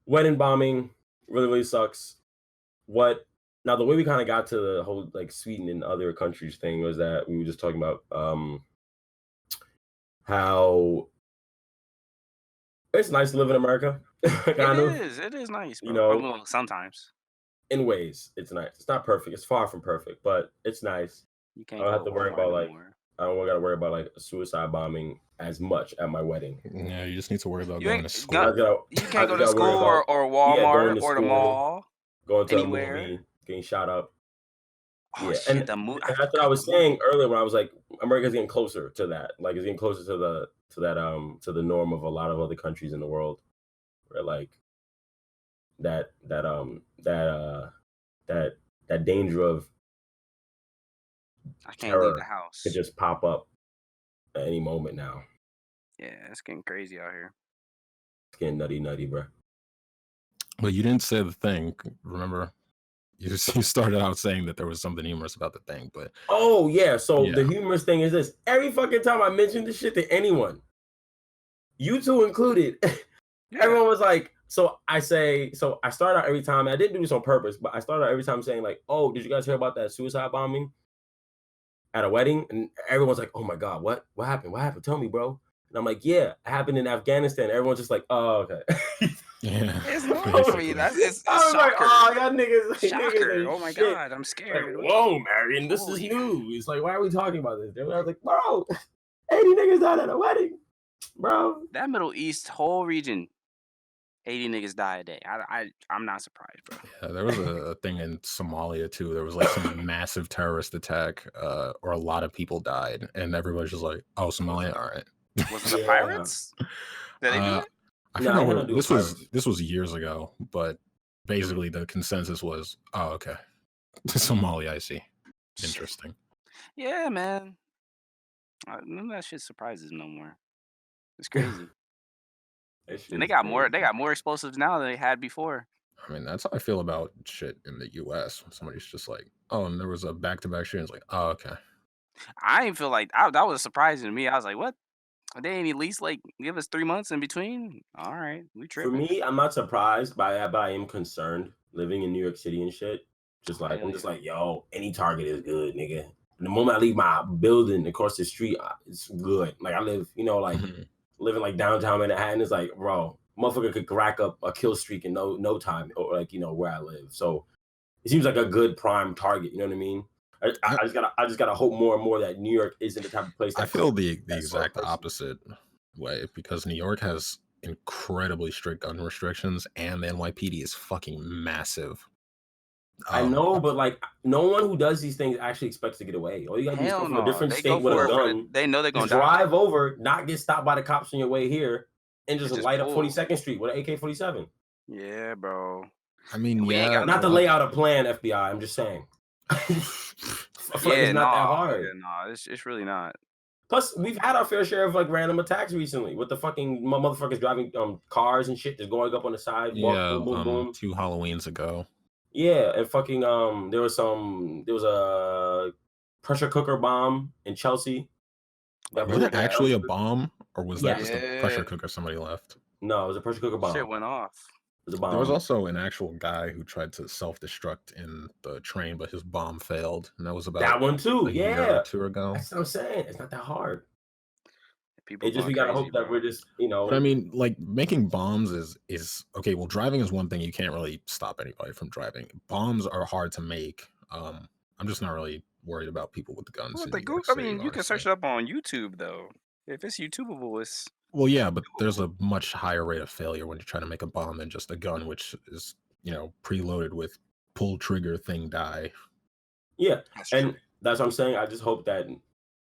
wedding bombing really sucks. Now the way we kind of got to the whole like Sweden and other countries thing was that we were just talking about how it's nice to live in America. It is nice, bro. You know, Well, sometimes in ways it's nice. It's not perfect. It's far from perfect, but it's nice. you can't I don't go have to to worry Walmart about no like more. I don't gotta worry about like a suicide bombing as much at my wedding. Yeah, you just need to worry about You going ain't to school. got- You can't go to school or Walmart or the mall. Going to anywhere. a movie, getting shot up. Oh Yeah, shit, and the movie. that's what I was saying earlier when I was like, America's getting closer to that. Like, it's getting closer to the norm of a lot of other countries in the world, where like that danger of I can't terror leave the house. could just pop up at any moment now. Yeah, it's getting crazy out here. It's getting nutty, bro. But you didn't say the thing. Remember, you started out saying that there was something humorous about the thing, but Oh yeah. So the yeah, humorous thing is this: every fucking time I mention this shit to anyone, you two included, Yeah. everyone was like, so I start out every time, and I didn't do this on purpose, but I started out every time saying like, oh, did you guys hear about that suicide bombing at a wedding? And everyone's like, oh my God, what happened? What happened? Tell me, bro. And I'm like, yeah, it happened in Afghanistan. Everyone's just like, oh, okay. yeah. It's normal for you. Basically, It's I was like, shocker. oh, y'all niggas Shocker. ain't Oh my shit. God, I'm Like, scared. whoa, Marion, this is Holy- new. It's like, why are we talking about this? I was like, bro, 80 niggas died at a wedding, bro. That Middle East whole region, 80 niggas die a day. I'm not surprised, bro. yeah. There was a thing in Somalia too. There was like some massive terrorist attack, or a lot of people died, and everybody's just like, "Oh, Somalia, all right." Was it the Yeah. pirates? Did they do Uh, it? I No, forgot it had where nothing to do with this was. pirates. This was years ago, but basically the consensus was, "Oh, okay, Somalia, I see. Shit. Interesting." Yeah, man. None of that shit surprises no more. It's crazy. That shit And they is got more. crazy. They got more explosives now than they had before. I mean, that's how I feel about shit in the U.S. When somebody's just like, "Oh, and there was a back-to-back shooting." It's like, "Oh, okay." I didn't feel like that was surprising to me. I was like, what? They ain't at least like give us 3 months in between. All right, we For tripping. me, I'm not surprised by that, but I am concerned living in New York City and shit. Just like, Hell I'm just yeah. like, yo, any target is good, nigga. And the moment I leave my building across the street, it's good. Like I live, like living like downtown Manhattan is like, bro, motherfucker could rack up a kill streak in no time, or like where I live. So it seems like a good prime target. You know what I mean? I just gotta hope more and more that New York isn't the type of place that I feel the that sort of exact person. opposite way, because New York has incredibly strict gun restrictions, and the NYPD is fucking massive. I know, but like no one who does these things actually expects to get away. All you gotta do is Hell come from a no. different They go state with a for it for the. gun, They know they're just gonna die. drive over, not get stopped by the cops on your way here, and just Just light up pull. 42nd Street with an AK-47. Yeah, bro. I mean, We ain't yeah, got Not to no. lay out a plan, FBI. I'm just saying. I feel like Yeah, it's not that hard. Yeah, no. It's really not. Plus, we've had our fair share of like random attacks recently with the fucking motherfuckers driving cars and shit, just going up on the sidewalk, yeah. boom, boom, boom. 2 Halloweens ago. Yeah, and fucking there was a pressure cooker bomb in Chelsea. That Was it blew up. actually a bomb, or was that just a pressure Yeah. cooker somebody left? No, it was a pressure cooker bomb. Shit went off. It was a There was bomb. also an actual guy who tried to self-destruct in the train, but his bomb failed, and that was about That one too. a year Yeah, or 2 ago. that's what I'm saying. It's not that hard. People It just going we gotta crazy, hope that bro. we're just But I mean, like, making bombs is okay. Well, driving is one thing. You can't really stop anybody from driving. Bombs are hard to make. I'm just not really worried about people with guns Well, in the New York I City, mean, you can search honestly. it up on YouTube though. If it's YouTubeable, it's Well, yeah, but there's a much higher rate of failure when you're trying to make a bomb than just a gun, which is, preloaded with pull trigger thing die. yeah, that's and true. that's what I'm saying. I just hope that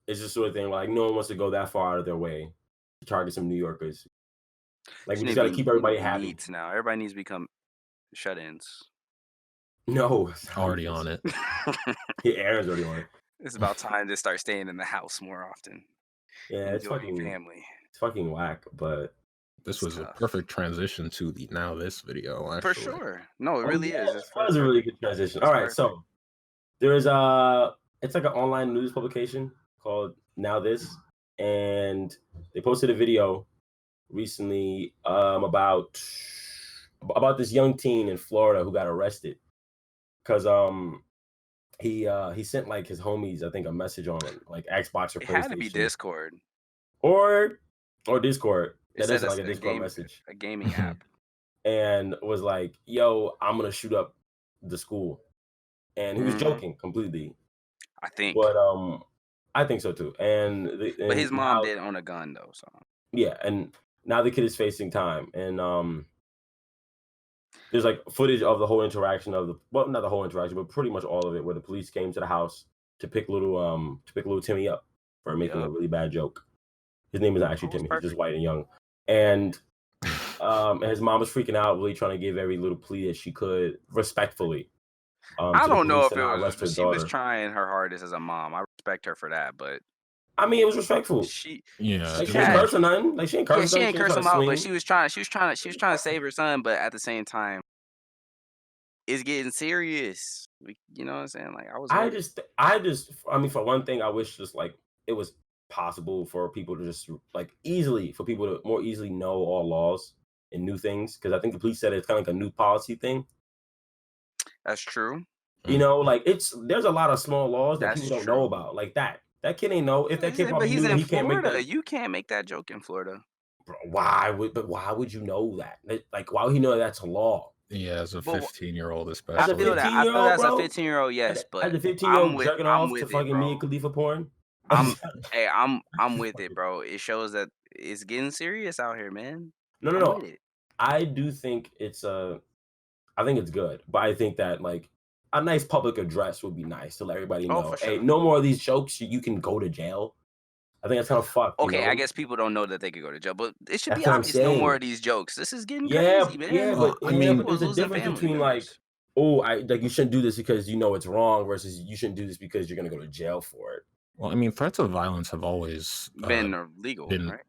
it's just sort of thing like no one wants to go that far out of their way to target some New Yorkers. Like we just gotta keep everybody happy. Needs now. Everybody needs to become shut-ins. No, Already on it. Yeah, Aaron's already on it. It's about time to start staying in the house more often. Yeah, it's Enjoying family. fucking whack, but This was tough. a perfect transition to the Now This video, actually. For sure. No, it really is. It was a really good transition. All right, so there is it's like an online news publication called Now This, and they posted a video recently about this young teen in Florida who got arrested because he sent like his homies, I think, a message on like Xbox or It PlayStation. had to be Discord. or Discord. It That said is it's like a Discord message. a gaming app. And was like, yo, I'm gonna shoot up the school. And he was joking completely. I think. But I think so too. But his mom did own a gun though, so yeah, and now the kid is facing time. And there's like footage of the whole interaction not the whole interaction, but pretty much all of it, where the police came to the house to pick little Timmy up for making a really bad joke. His name is not actually Timmy, he's just white and young. And his mom was freaking out, really trying to give every little plea that she could respectfully. I don't know if it was her she daughter. was trying her hardest as a mom. I respect her for that, but I mean, it was respectful. She Yeah, Like it she ain't was curse or nothing. Like she ain't yeah, curse she nothing. ain't She ain't curse try him to out, but swing. she was trying to save her son, but at the same time, it's getting serious. You know what I'm saying? Like I was worried. I mean, for one thing, I wish just like it was possible for people to just like easily for people to more easily know all laws and new things because I think the police said it's kind of like a new policy thing. That's true. You know, like there's a lot of small laws that That's people don't know true. about. Like that kid ain't know if that kid But probably he's knew that in he can't make Florida. that. You can't make that joke in Florida. Bro, why would you know that? Like why would he know that that's a law? yeah, as a But 15-year-old, As I a feel especially. that. 15 I year feel old, that's a bro. 15-year-old, yes, As but a 15-year-old jerking I'm off to with it, fucking bro. Mia Khalifa porn. Hey, I'm with it, bro. It shows that it's getting serious out here, man. I'm No. with it. I do think I think it's good, but I think that like a nice public address would be nice to let everybody Oh, know, for hey, sure. no more of these jokes. You can go to jail. I think that's kind of fucked, you Okay, I know. guess people don't know that they could go to jail, but it should be That's what I'm obvious. No more saying. of these jokes. This is getting Yeah, crazy, yeah, man. Well, I but mean, People are there's a losing difference family between like, members. oh, I like you shouldn't do this because you know it's wrong versus you shouldn't do this because you're gonna go to jail for it. well, I mean, threats of violence have always Been legal, been right?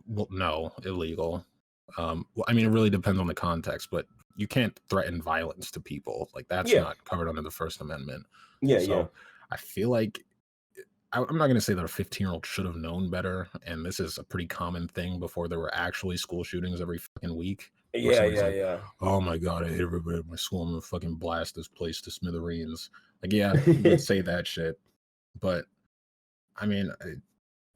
well, no, illegal. Well, I mean, it really depends on the context, but you can't threaten violence to people. Like that's Yeah, not covered under the First Amendment. yeah. So I feel like I'm not going to say that a 15-year-old should have known better, and this is a pretty common thing before there were actually school shootings every fucking week, where somebody's like, Yeah. "Oh my god, I hate everybody at my school. I'm gonna fucking blast this place to smithereens." Like, yeah, you would say that shit, but I mean,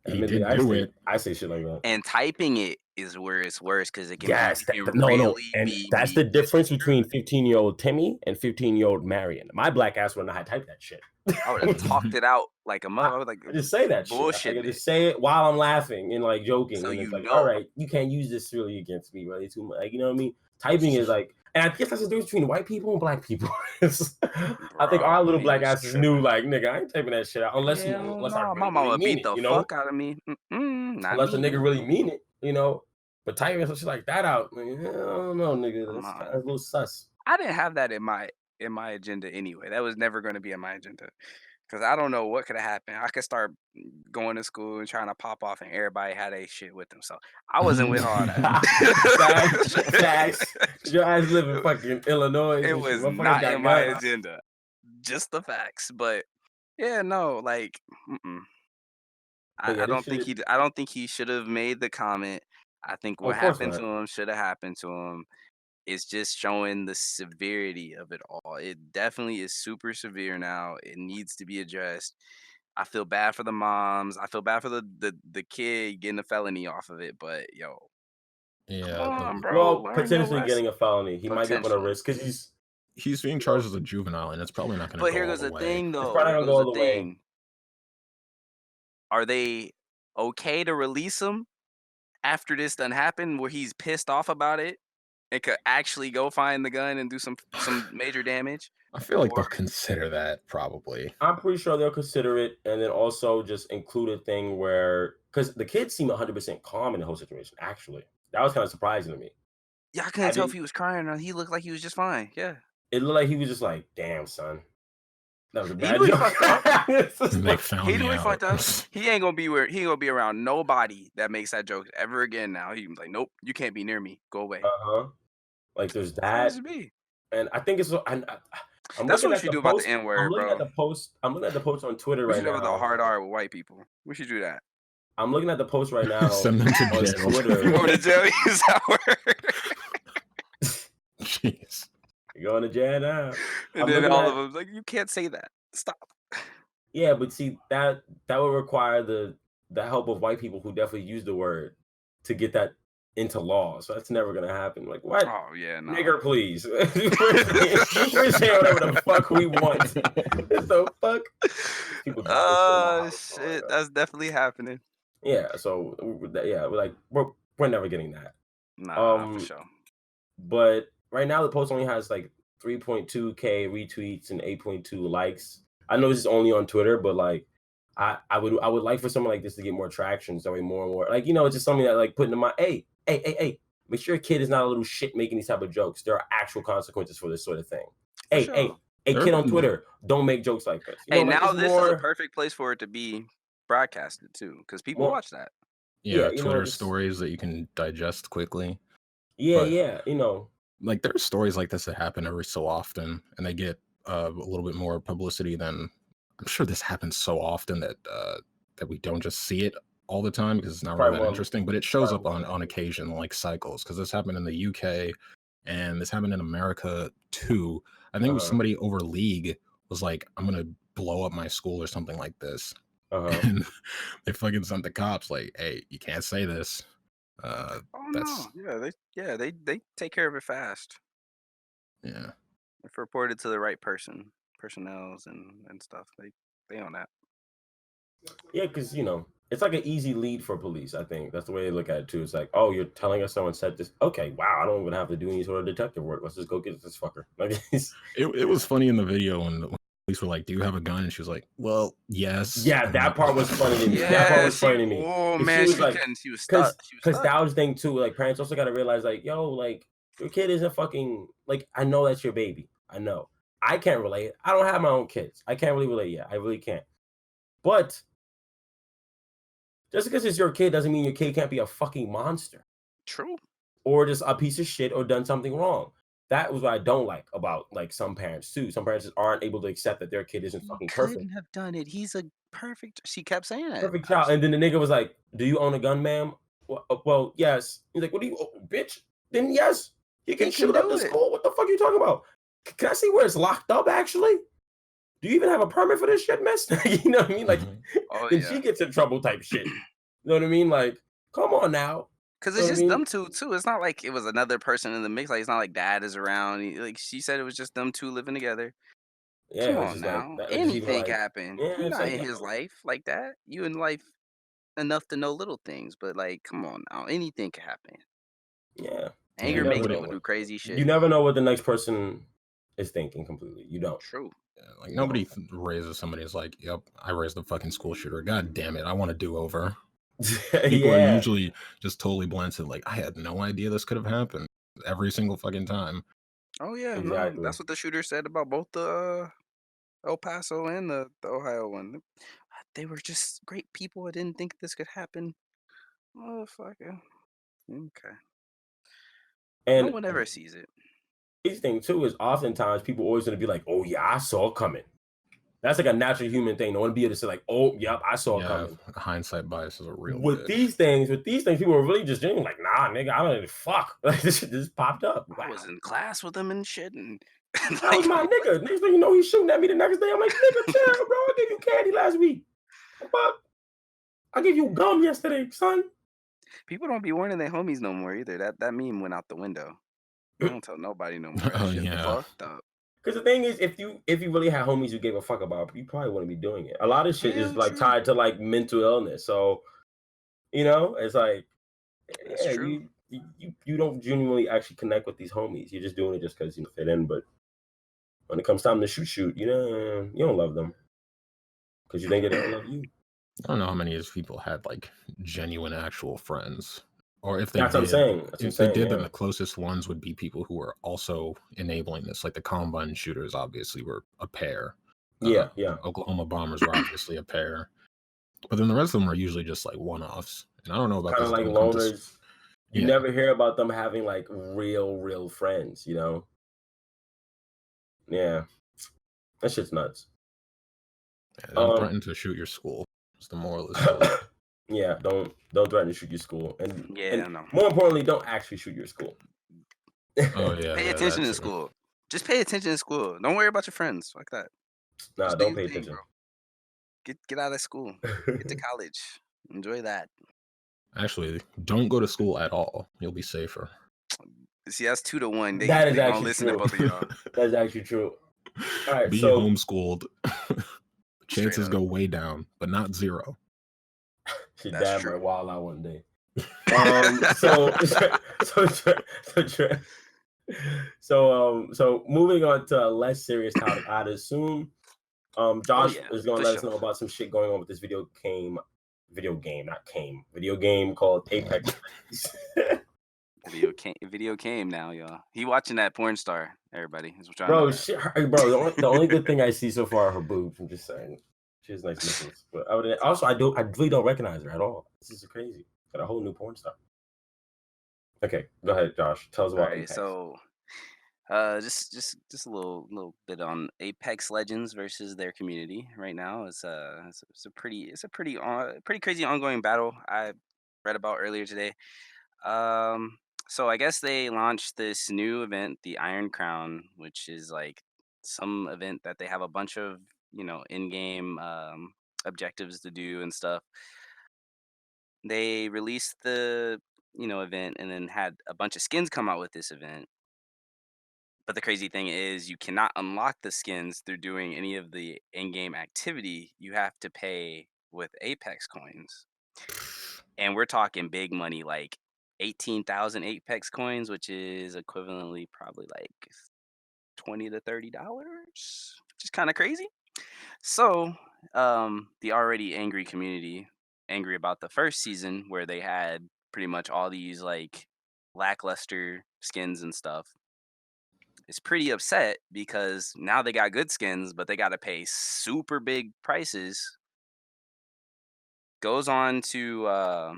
he Admittedly, did do it. I say shit like that. And typing it is where it's worse because it Yes, can no, really and be that's the mean. difference between 15-year-old Timmy and 15-year-old Marion. My black ass wouldn't know how to type that shit. I would have talked it out like a mother. I was like I just say that shit. I bullshitting it. just say it while I'm laughing and like joking, So and it's you like, all know. right, you can't use this really against me, really too much. Like, you know what I mean? Typing is like, and I guess that's the difference between white people and black people. I think our Bro, little he black was asses knew, tripping. like, nigga, I ain't typing that shit out unless Hell unless I no. My really, really mama mean beat it, the you know? fuck out of me. Not Unless a me. nigga really mean it, you know? But typing some shit like that out, like, I don't know, nigga. That's kind of a little sus. I didn't have that in my agenda anyway. That was never going to be in my agenda because I don't know what could have happened. I could start going to school and trying to pop off, and everybody had a shit with them. So I wasn't with all Facts. that. Your eyes live in fucking Illinois It and shit. was Motherfuckers not got in my guns. agenda. Just the facts, but yeah, no, like, But yeah, I they don't think should. I don't think he should have made the comment. I think Oh, what of course happened not. to him should have happened to him. It's just showing the severity of it all. It definitely is super severe now. It needs to be addressed. I feel bad for the moms. I feel bad for the kid getting a felony off of it. But yo, come Yeah, on, bro, Well, learn your potentially getting lesson. a felony. He might get up on a Potentially. risk because he's being you know, charged as a juvenile, and it's probably not going to But go here all goes the the way. thing, it's though. probably Here not gonna go goes all the the way. thing. Are they okay to release him after this done happened, where he's pissed off about it and could actually go find the gun and do some major damage? I feel like Or they'll consider that probably. I'm pretty sure they'll consider it, and then also just include a thing where because the kids seem 100% calm in the whole situation. Actually, that was kind of surprising to me. yeah, I I couldn't tell if didn't. he was crying or he looked like he was just fine. Yeah. It looked like he was just like, "Damn, son, that was a He bad knew he joke." fucked up. It's just They like, found He me knew he out. fucked up. He ain't gonna be around nobody that makes that joke ever again now. He was like, nope, you can't be near me. Go away. like there's That's how it that, should be. and I think it's. I'm That's what looking we at should the do about the post. N I'm word, looking at bro. the post. I'm looking at the post on Twitter We right should do it with the now. hard R with white people. We should do that. I'm looking at the post right now Send them to on jail. Twitter. Going to jail, use that word. Jeez. You're going to jail now. And I'm then looking all at of them like, you can't say that. Stop. yeah, but see that would require the help of white people who definitely use the word to get that into law. So that's never gonna happen. Like what? Oh yeah, no. Nigger, please. We're saying whatever the fuck we want. So fuck. People dropping shit in my house. Oh my Shit, God. that's definitely happening. Yeah. So yeah, we're never getting that. Nah, for sure. But right now the post only has like 3.2K retweets and 8.2 likes. I know this is only on Twitter, but like I would like for someone like this to get more traction. So more and more like it's just something that like putting in my hey. Make sure your kid is not a little shit making these type of jokes. There are actual consequences for this sort of thing. For Hey, sure. hey, kid on Twitter, don't make jokes like this. Hey, like now it's this is a more. perfect place for it to be broadcasted too, because people Well, watch that. Yeah, yeah, Twitter just stories that you can digest quickly. yeah, But yeah, like there's stories like this that happen every so often, and they get a little bit more publicity than I'm sure this happens so often that that we don't just see it all the time because it's not really probably that more, interesting. But it shows probably up more on likely. occasion, like cycles, because this happened in the UK and this happened in America too. I think it was Uh-huh. somebody over league was like, "I'm gonna blow up my school" or something like this, Uh-huh. and they fucking sent the cops like, "Hey, you can't say this." Uh, Oh that's no, they take care of it fast. yeah. If reported to the right personnels and stuff, they own that. Yeah, because it's like an easy lead for police. I think that's the way they look at it too. It's like, oh, you're telling us someone said this. Okay, wow, I don't even have to do any sort of detective work. Let's just go get this fucker. Like, It was funny in the video when police were like, "Do you have a gun?" And she was like, "Well, yes." yeah, And I'm that like, part was funny to me. That part Yeah, was funny to me. oh Cause she man, was she like, couldn't. She was stuck. cause, She was cause stuck. that was the thing too. Like parents also got to realize, like, yo, like your kid isn't fucking. Like, I know that's your baby. I know. I can't relate. I don't have my own kids. I can't really relate. Yeah, I really can't. But just because it's your kid doesn't mean your kid can't be a fucking monster True. or just a piece of shit or done something wrong. That was what I don't like about like some parents too. Some parents just aren't able to accept that their kid isn't He fucking perfect. couldn't have done it. He's a perfect. She kept saying that. Perfect child. And then the nigga was like, "Do you own a gun, ma'am?" Well, yes. He's like, "What do you, bitch?" Then yes, you can He can shoot up do the it. school. What the fuck are you talking about? Can I see where it's locked up? Actually, do you even have a permit for this shit, miss? You know what I mean? Like, Mhm. Oh then yeah, she gets in trouble, type shit. You know what I mean? Like, come on now. because You know it's what I just mean? them two too. It's not like it was another person in the mix. Like it's not like dad is around. Like she said, it was just them two living together. Yeah, Come it's on just like now, that. Just even anything like, can happen. yeah, You it's not like, in his yo, life like that. You in life enough to know little things, but like, come on now, anything can happen. yeah. Yeah, You Anger make never know nobody. people what do crazy you shit. never know what the next person is thinking completely. You don't. True. Like You don't. nobody raises somebody as like, "Yep, I raised a fucking school shooter. God damn it, I want a do over." People are Yeah, usually just totally blanched. Like, I had no idea this could have happened every single fucking time. Oh yeah, no, exactly. that's what the shooter said about both the El Paso and the Ohio one. They were just great people. I didn't think this could happen. Motherfucker. Okay. No And one ever sees it. this thing too is oftentimes people always gonna be like, "Oh yeah, I saw it coming." That's like a natural human thing. No one be able to say like, "Oh, yep, I saw it Yeah, coming." hindsight bias is a real With bitch. these things, people are really just genuine, like, "Nah, nigga, I don't even fuck." Like this shit just popped up. I was Wow, in class with them and shit, and that was like, my nigga. Next thing you know, he's shooting at me the next day. I'm like, "Nigga, chill, bro. I gave you candy last week. The fuck? I gave you gum yesterday, son." people don't be warning their homies no more either. That meme went out the window. They don't tell nobody no more. That Oh shit yeah, fucked up. Because the thing is, if you really had homies you gave a fuck about, you probably wouldn't be doing it. A lot of shit is Yeah, like true. tied to like mental illness. So it's like, That's yeah, true. you don't genuinely actually connect with these homies. You're just doing it just because you fit in. But when it comes time to shoot, you don't love them because you think they don't love you. I don't know how many of these people had like genuine actual friends, or if they That's what I'm did. saying. That's what I'm If they saying. did, then Yeah, the closest ones would be people who were also enabling this. Like the Columbine shooters, obviously, were a pair. yeah, yeah. Oklahoma bombers were obviously a pair. But then the rest of them are usually just like one-offs. And I don't know about Kind of this like when it comes to loners. You yeah, never hear about them having like real friends. Yeah, that shit's nuts. and don't Um, threaten to shoot your school. It's the moral of the story. yeah, don't threaten to shoot your school, and Yeah, no. more importantly, don't actually shoot your school. Oh yeah, Pay yeah, that attention in too. school. Just pay attention in school. Don't worry about your friends like that. Nah, Just do don't your pay thing, bro. attention. Get out of school. Get to college. Enjoy that. Actually, don't go to school at all. You'll be safer. See, that's 2 to 1. They That is they gonna actually listen to true. both of y'all. That is actually true. All right, Be so homeschooled. Straight Chances up. go way down, but not zero. she That's dad true. might wild out one day. So so so so moving on to a less serious topic, I'd assume Oh Josh yeah, is gonna for let us sure. know about some shit going on with this video game called Apex. Video came now, y'all. He watching that porn star. Everybody is trying to know Bro, that. shit, bro. The only good thing I see so far are her boobs. I'm just saying. She has nice nipples. But I really don't recognize her at all. This is crazy. Got a whole new porn star. Okay, go ahead, Josh. Tell us All about right, Apex. so just a little bit on Apex Legends versus their community right now. It's a pretty crazy ongoing battle I read about earlier today. Um, so I guess they launched this new event, the Iron Crown, which is like some event that they have a bunch of in-game objectives to do and stuff. They released the event and then had a bunch of skins come out with this event. But the crazy thing is you cannot unlock the skins through doing any of the in-game activity. You have to pay with Apex coins. And we're talking big money, like 18,000 Apex coins, which is equivalently probably like $20 to $30, which is kind of crazy. So, the already angry community, angry about the first season where they had pretty much all these like lackluster skins and stuff, is pretty upset because now they got good skins, but they got to pay super big prices. Goes on to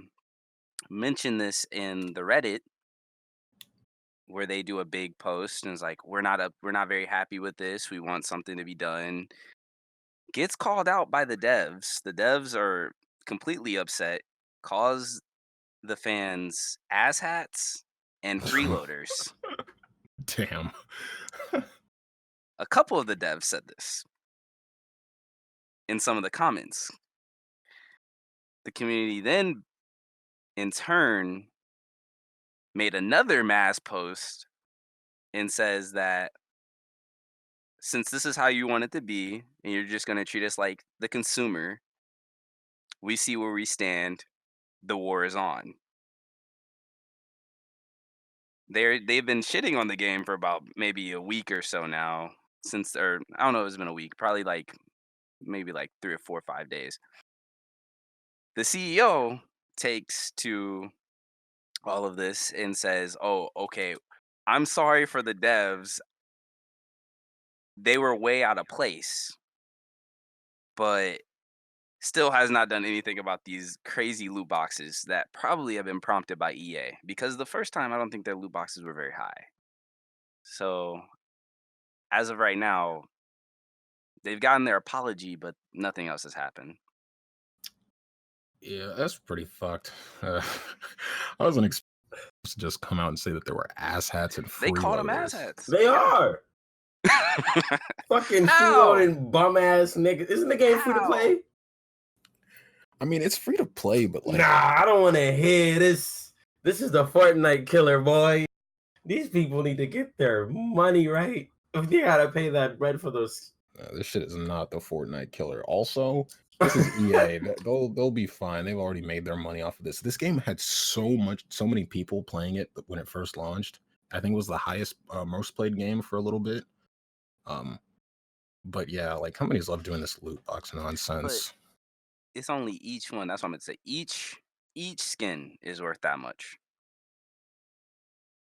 mention this in the Reddit where they do a big post and is like, we're not very happy with this. We want something to be done. Gets called out by the devs. The devs are completely upset. Calls the fans asshats and freeloaders. Damn. A couple of the devs said this in some of the comments. The community then, in turn, made another mass post and says that since this is how you want it to be, and you're just going to treat us like the consumer, we see where we stand. The war is on. They've been shitting on the game for about maybe a week or so now. Or I don't know, it's been a week, probably like maybe like 3 or 4 or 5 days. The CEO takes to all of this and says, "Oh, okay, I'm sorry for the devs. They were way out of place, but still has not done anything about these crazy loot boxes that probably have been prompted by EA because the first time I don't think their loot boxes were very high. So as of right now, they've gotten their apology, but nothing else has happened." Yeah, that's pretty fucked. I wasn't expecting to just come out and say that there were asshats and They called them freeloaders. asshats. They are fucking How? freeloading bum ass niggas. Isn't the game free to How? play? I mean, it's free to play, but like, Nah, I don't want to hear this. This is the Fortnite killer, boy. These people need to get their money right. If they gotta pay that bread for those. this shit is not the Fortnite killer. Also, this is EA. They'll be fine. They've already made their money off of this. This game had so many people playing it when it first launched. I think it was the highest, most played game for a little bit. But yeah, like companies love doing this loot box nonsense. It's only each one. That's what I'm gonna say. Each skin is worth that much.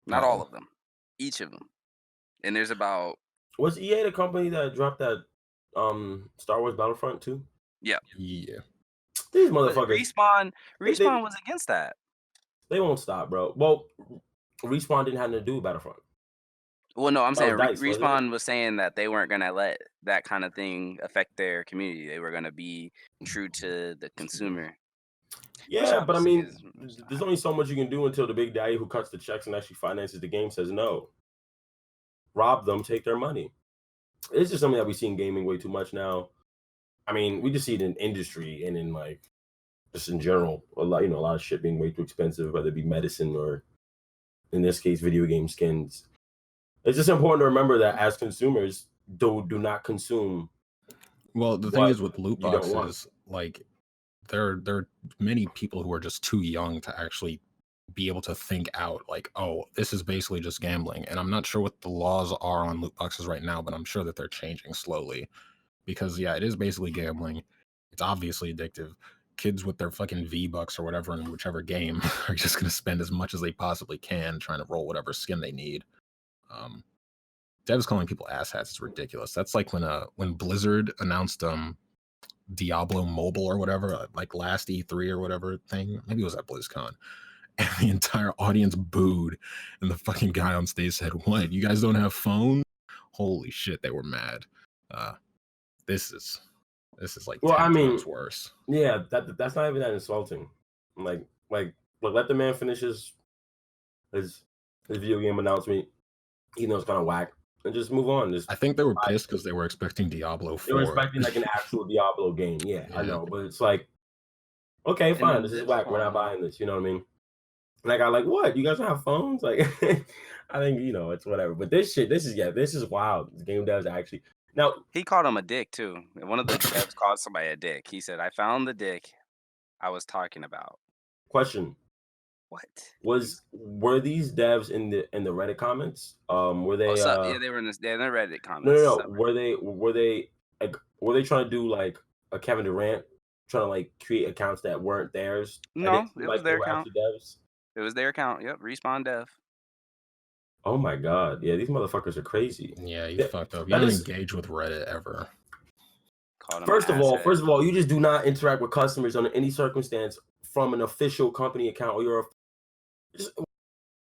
Not all of them. Each of them. And there's about Was EA the company that dropped that Star Wars Battlefront 2? yeah. Yeah. These But motherfuckers. Respawn was against that. They won't stop, bro. Well, Respawn didn't have nothing to do with Battlefront. Well, no, I'm That saying was DICE, wasn't it? Respawn was saying that they weren't gonna let that kind of thing affect their community. They were gonna be true to the consumer. Yeah, but I obviously mean, there's only so much you can do until the big daddy who cuts the checks and actually finances the game says no. Rob them, take their money. It's just something that we see in gaming way too much now. I mean, we just see it in industry and in like just in general. A lot of shit being way too expensive, whether it be medicine or in this case, video game skins. It's just important to remember that as consumers, do not consume. Well, the thing what is with loot you don't want. boxes, like there are many people who are just too young to actually be able to think out like, oh, this is basically just gambling. And I'm not sure what the laws are on loot boxes right now, but I'm sure that they're changing slowly. Because yeah, it is basically gambling. It's obviously addictive. Kids with their fucking V-Bucks or whatever in whichever game are just gonna spend as much as they possibly can trying to roll whatever skin they need. Devs calling people asshats is ridiculous. That's like when Blizzard announced Diablo Mobile or whatever, like last E3 or whatever thing. Maybe it was at BlizzCon. And the entire audience booed, and the fucking guy on stage said, "What? You guys don't have phones?" Holy shit, they were mad. This is like Well, 10 times worse. Yeah, that's not even that insulting. Like let the man finish his video game announcement. He knows kind of whack, and just move on. I think they were pissed because they were expecting Diablo 4. They were expecting like an actual Diablo game. Yeah, I know, but it's like, okay, fine, this is whack. We're not buying this. You know what I mean? Like, what? You guys don't have phones? Like, I think it's whatever. But this is wild. The game devs actually now. He called him a dick too. One of the devs called somebody a dick. He said, "I found the dick I was talking about." Question: What? Were these devs in the Reddit comments? Were they? Yeah, they were in the Reddit comments. No. Were they trying to do like a Kevin Durant, trying to like create accounts that weren't theirs? No, it was their account. Devs? It was their account. Yep, Respawn Dev. Oh my god, yeah, these motherfuckers are crazy. Yeah, you fucked up. You don't engage with Reddit ever. First of all, you just do not interact with customers under any circumstance from an official company account or your just in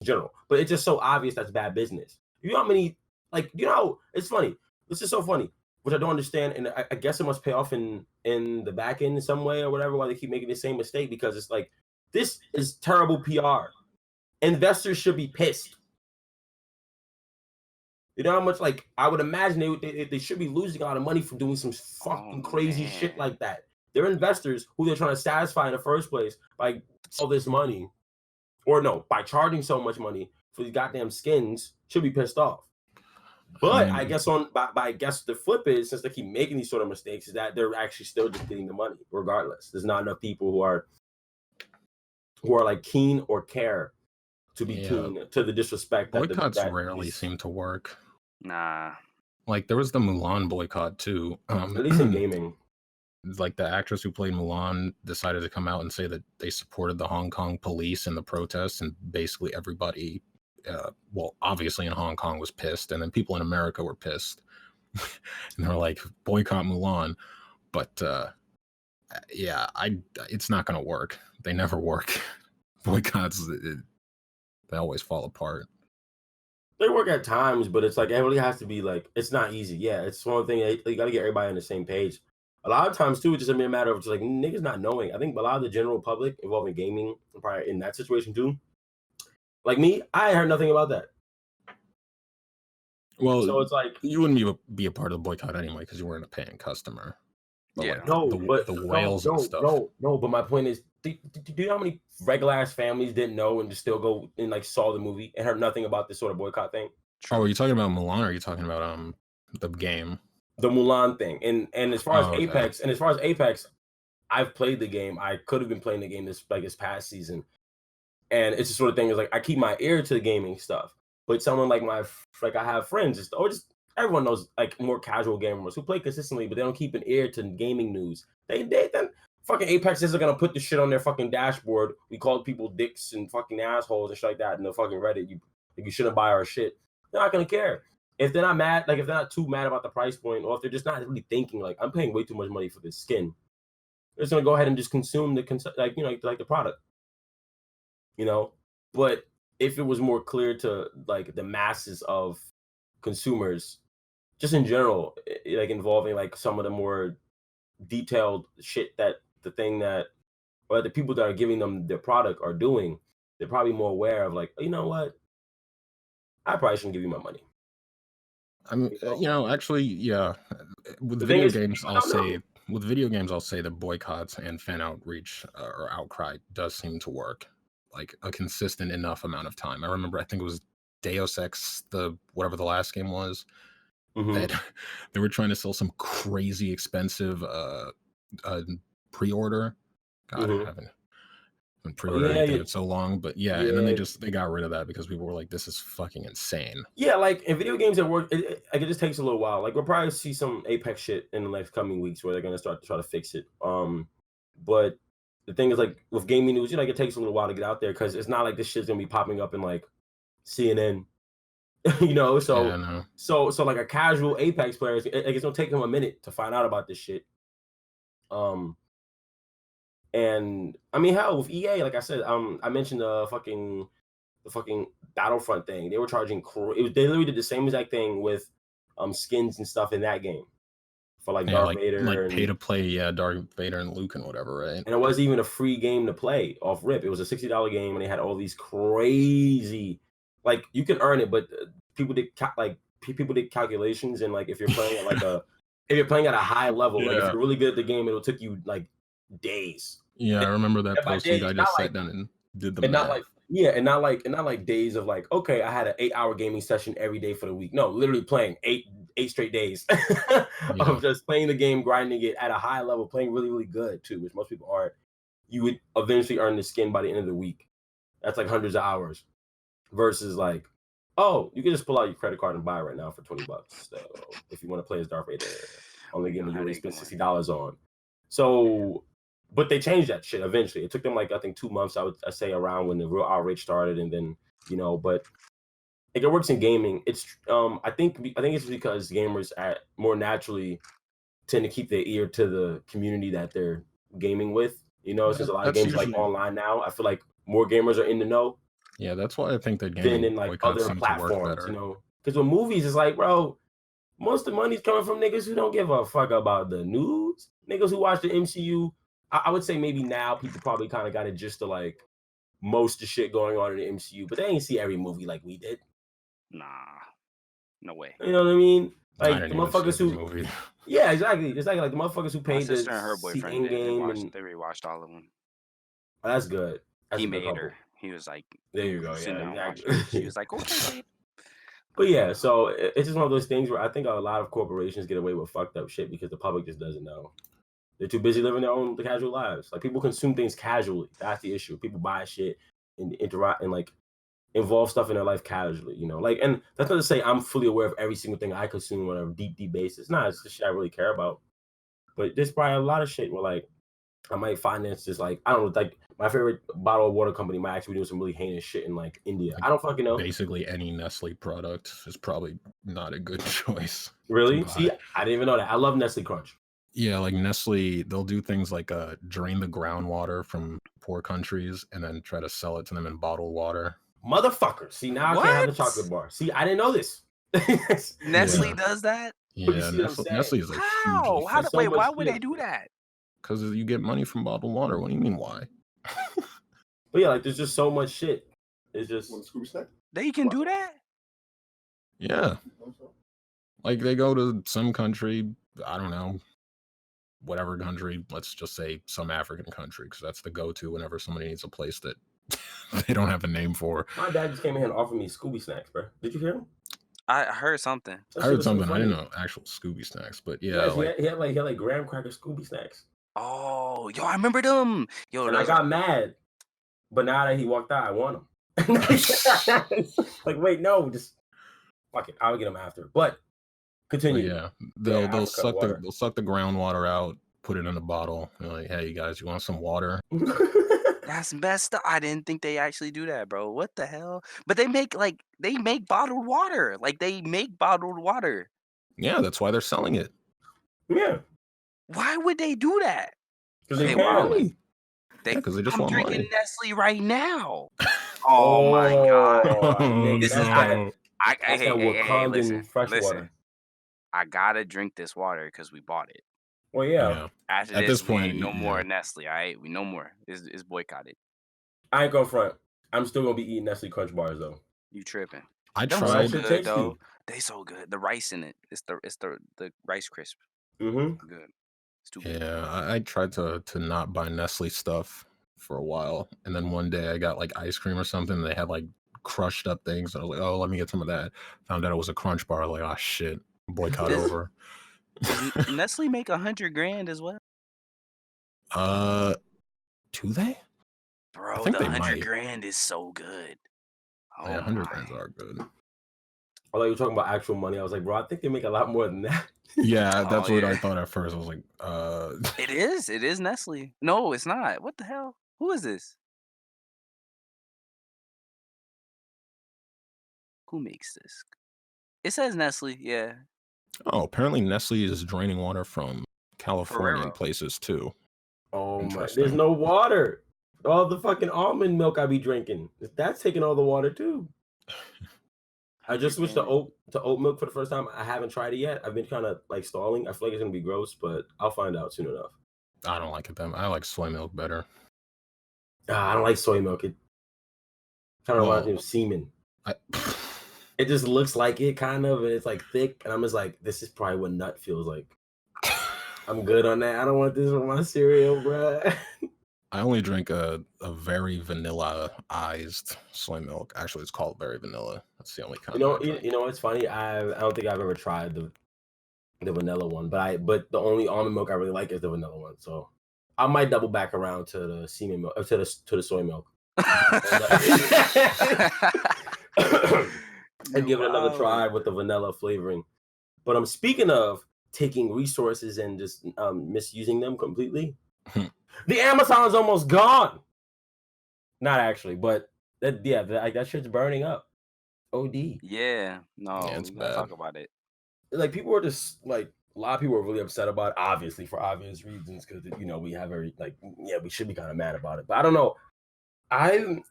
general. But it's just so obvious that's bad business. You know how many it's funny. This is so funny, which I don't understand, and I guess it must pay off in the back end in some way or whatever. Why they keep making the same mistake, because it's like this is terrible PR. Investors should be pissed. You know how much, like, I would imagine they should be losing a lot of money from doing some fucking crazy shit like that. They're investors who they're trying to satisfy in the first place by all this money, or no, by charging so much money for these goddamn skins, should be pissed off. But I guess I guess the flip is, since they keep making these sort of mistakes, is that they're actually still just getting the money regardless. There's not enough people who are like keen or care to be keen to the disrespect. Boycotts rarely seem to work. Nah. Like, there was the Mulan boycott too. At least in gaming. Like, the actress who played Mulan decided to come out and say that they supported the Hong Kong police in the protests, and basically everybody, well, obviously in Hong Kong was pissed, and then people in America were pissed. And they're like, boycott Mulan. But yeah, it's not going to work. They never work. Boycotts, they always fall apart. They work at times, but it's like it really has to be like, it's not easy. Yeah, it's one thing you got to get everybody on the same page. A lot of times too, it's just a matter of just like niggas not knowing. I think a lot of the general public involved in gaming, probably in that situation too. Like me, I heard nothing about that. Well, so it's like you wouldn't be a part of the boycott anyway because you weren't a paying customer. But yeah, like, the whales and stuff. No, but my point is, do you know how many regular ass families didn't know and just still go and like saw the movie and heard nothing about this sort of boycott thing? Oh, are you talking about Mulan, or are you talking about the game? The Mulan thing. And as far as Apex, I've played the game. I could have been playing the game this past season. And it's the sort of thing is like I keep my ear to the gaming stuff. But someone like I have friends just everyone knows, like, more casual gamers who play consistently, but they don't keep an ear to gaming news. They fucking Apex isn't gonna put the shit on their fucking dashboard. We called people dicks and fucking assholes and shit like that in the fucking Reddit. You shouldn't buy our shit. They're not gonna care. If they're not mad, like if they're not too mad about the price point, or if they're just not really thinking like, I'm paying way too much money for this skin, they're just gonna go ahead and just consume the product. But if it was more clear to like the masses of consumers, just in general, like involving like some of the more detailed shit that the people that are giving them their product are doing, they're probably more aware of like, you know what, I probably shouldn't give you my money. I mean, actually, yeah. With video games, I'll say the boycotts and fan outreach or outcry does seem to work, like a consistent enough amount of time. I remember, I think it was Deus Ex, whatever the last game was. That they were trying to sell some crazy expensive pre-order. God, I haven't pre-ordered anything in so long, but and then they got rid of that because people were like, this is fucking insane. Yeah, like in video games at work, it just takes a little while. Like we'll probably see some Apex shit in the next coming weeks where they're gonna start to try to fix it. But the thing is, like with gaming news, it takes a little while to get out there because it's not like this shit's gonna be popping up in like CNN. So like a casual Apex player, it's gonna take him a minute to find out about this shit. And I mean, hell, with EA, like I said, I mentioned the fucking Battlefront thing. They were charging. They literally did the same exact thing with skins and stuff in that game for like Yeah, Darth Vader like pay and to play, yeah, Darth Vader and Luke and whatever, right? it wasn't even a free game to play off rip. It was a $60 game, and they had all these crazy, like you can earn it, but people did calculations, and like if you're playing at if you're playing at a high level, like if Yeah. you're really good at the game, it'll take you like days. Yeah, I remember that And by post. You days, guys not just like sat down and did the and not math. like yeah, and not like days of like, okay, I had an 8-hour gaming session every day for the week. No, literally playing eight straight days Yeah. of just playing the game, grinding it at a high level, playing really, really good too, which most people aren't. You would eventually earn the skin by the end of the week. That's like hundreds of hours. Versus like, oh, you can just pull out your credit card and buy it right now for $20. So if you want to play as Darth Vader on the We game know that you how already they spent going. $60 on. So but they changed that shit eventually. It took them like I think 2 months, I say around when the real outrage started, and then but like it works in gaming. It's I think it's because gamers more naturally tend to keep their ear to the community that they're gaming with. Since a lot of That's games are like usually online now, I feel like more gamers are in the know Yeah, that's why I think that than gaming in like boycotts other seem to work platforms. better. Because with movies, it's like, bro, most of the money's coming from niggas who don't give a fuck about the news. Niggas who watch the MCU. I would say maybe now people probably kind of got it just to like most of the shit going on in the MCU, but they ain't see every movie like we did. Nah, no way. You know what I mean? I Like didn't the even see motherfuckers every who, movie. yeah, exactly. It's like the motherfuckers who My paid to sister and her see boyfriend did. Endgame, and They rewatched all of them. that's good. That's He a good made couple. her. He was like, There you go. sit Yeah, down, watch it. She exactly. was like, okay, babe. But yeah, so it's just one of those things where I think a lot of corporations get away with fucked up shit because the public just doesn't know. They're too busy living their own casual lives. Like people consume things casually. That's the issue. People buy shit and interact and like involve stuff in their life casually. Like, and that's not to say I'm fully aware of every single thing I consume on a deep basis. Nah, it's the shit I really care about. But there's probably a lot of shit where like I might finance just like I don't know, like my favorite bottled water company might actually be doing some really heinous shit in like India. Like, I don't fucking know. Basically, any Nestle product is probably not a good choice to Really? See, buy. I didn't even know that. I love Nestle Crunch. Yeah, like Nestle, they'll do things like drain the groundwater from poor countries and then try to sell it to them in bottled water. Motherfucker. See, now I can't have the What? chocolate bar. See, I didn't know this. Nestle Yeah. does that? But you Yeah, see what I'm saying? Nestle is a How? hugely How? There's so Wait, much why would they shit. do that? because you get money from bottled water. What do you mean why? But yeah, like there's just so much shit. It's just Want a Scooby snack? They can do that? Yeah, like they go to some country, I don't know, whatever country, let's just say some African country, because that's the go-to whenever somebody needs a place that they don't have a name for. my dad just came in here and offered me Scooby snacks, bro. Did you hear him? I heard something. That I shit heard was so something. I didn't funny. know actual Scooby snacks, but yeah, Yes, like he had like graham cracker Scooby snacks. Oh, yo, I remember them. Yo, And I those got are mad. But now that he walked out, I want him. Like, wait, no, just fuck it. I'll get him after. But continue. yeah, Yeah, they'll Africa water. suck the groundwater out, put it in a bottle. They're like, hey, you guys, you want some water? that's messed up. I didn't think they actually do that, bro. What the hell? But they make bottled water. Like they make bottled water. Yeah, that's why they're selling it. Yeah, Why would they do that? because they They can. wildin'. Money. They, Yeah, 'cause they just I'm want drinking money. Nestle right now. Oh my god. Nigga, This that's is that. hey, That's that Wakandan listen. fresh Listen. water. I gotta drink this water because we bought it. Well, yeah. Yeah. After At this, this we point, ain't no yeah. more Nestle, all right? We no more. It's boycotted. I ain't gonna front. I'm still gonna be eating Nestle Crunch bars though. You tripping. I Them Right, so tried. shit good tasty. though. They so good. The rice in it. It's the rice crisp. Mm-hmm. Good. It's too good. Yeah, I tried to not buy Nestle stuff for a while, and then one day I got like ice cream or something. They had like crushed up things, and I was like, "Oh, let me get some of that." Found out it was a Crunch bar. Like, oh shit, boycott Does- over. Does Nestle make $100,000 as well? Do they? Bro, think the they might. $100,000 is so good. Oh Yeah, my. $100,000 are good. Although you were talking about actual money, I was like, bro, I think they make a lot more than that. Yeah, that's Oh, what yeah. I thought at first. I was like, It is Nestle. No, it's not. What the hell? Who is this? Who makes this? It says Nestle, yeah. oh, apparently Nestle is draining water from Californian Ferrero. places too. Oh my, there's Interesting. no water. All the fucking almond milk I be drinking, that's taking all the water too. I just switched to Freaking oat milk for the first time. I haven't tried it yet. I've been kind of like stalling. I feel like it's gonna be gross, but I'll find out soon enough. I don't like it that much. I like soy milk better. I don't like soy milk. It kind of reminds me Well, of semen. I, It just looks like it, kind of, and it's like thick. And I'm just like, this is probably what nut feels like. I'm good on that. I don't want this with my cereal, bruh. I only drink a very vanilla-ized soy milk. Actually, it's called very vanilla. That's the only kind that I drink. You know what's funny? I don't think I've ever tried the vanilla one, but the only almond milk I really like is the vanilla one. So I might double back around to the semen milk, to the soy milk, and give it another try with the vanilla flavoring. But I'm speaking of taking resources and just misusing them completely. The Amazon's almost gone. Not actually, but that shit's burning up. OD. Yeah, no, Yeah, it's we gotta bad. talk about it. Like people are just like a lot of people are really upset about it, obviously for obvious reasons, because we have we should be kind of mad about it. But I don't know.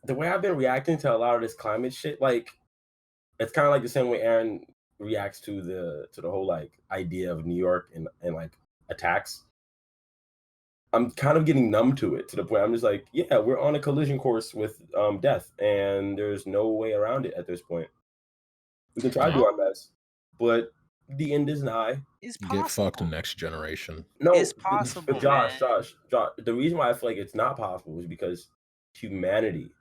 The way I've been reacting to a lot of this climate shit, like it's kind of like the same way Aaron reacts to the whole like idea of New York and like attacks. I'm kind of getting numb to it, to the point I'm just like, yeah, we're on a collision course with death, and there's no way around it at this point. We can try to do our best, but the end is nigh. It's Get fucked possible. next generation. No, It's possible, Josh, man. Josh. The reason why I feel like it's not possible is because humanity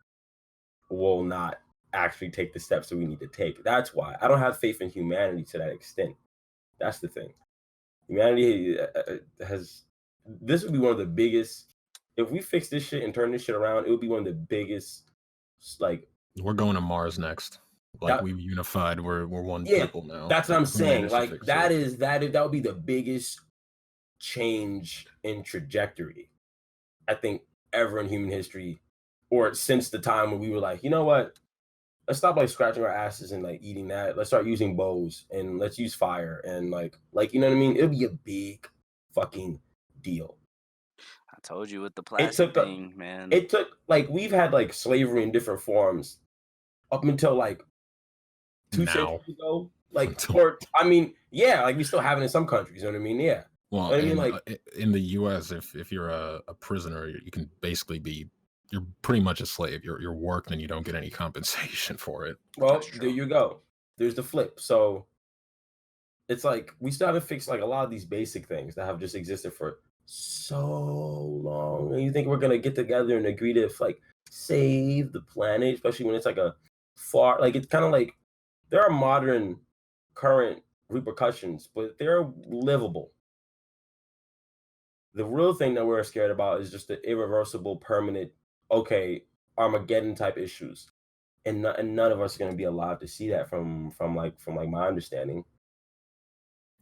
will not actually take the steps that we need to take. That's why I don't have faith in humanity to that extent. That's the thing. Humanity has. This would be one of the biggest. If we fix this shit and turn this shit around, it would be one of the biggest. Like We're going to Mars next. Like that, we've unified. We're one yeah, people now. that's what I'm Humanity saying. should Like fix that it. would be the biggest change in trajectory, I think, ever in human history, or since the time when we were like, you know what? Let's stop like scratching our asses and like eating that. Let's start using bows and let's use fire and like you know what I mean? It'll be a big fucking deal. I told you with the It plastic took thing, man. it took like we've had like slavery in different forms up until like two Now. centuries ago. Like, Until- or I mean, yeah, like we still have it in some countries. You know what I mean? Yeah. Well, But I mean, like, in the U.S., if you're a prisoner, you can basically you're pretty much a slave. You're worked and you don't get any compensation for it. well, That's there true. you go. There's the flip. So it's like we still haven't fixed like a lot of these basic things that have just existed for so long. And you think we're gonna get together and agree to like save the planet, especially when it's like a far like it's kind of like there are modern current repercussions, but they're livable. The real thing that we're scared about is just the irreversible, permanent, okay, Armageddon type issues, and none of us are going to be alive to see that from my understanding.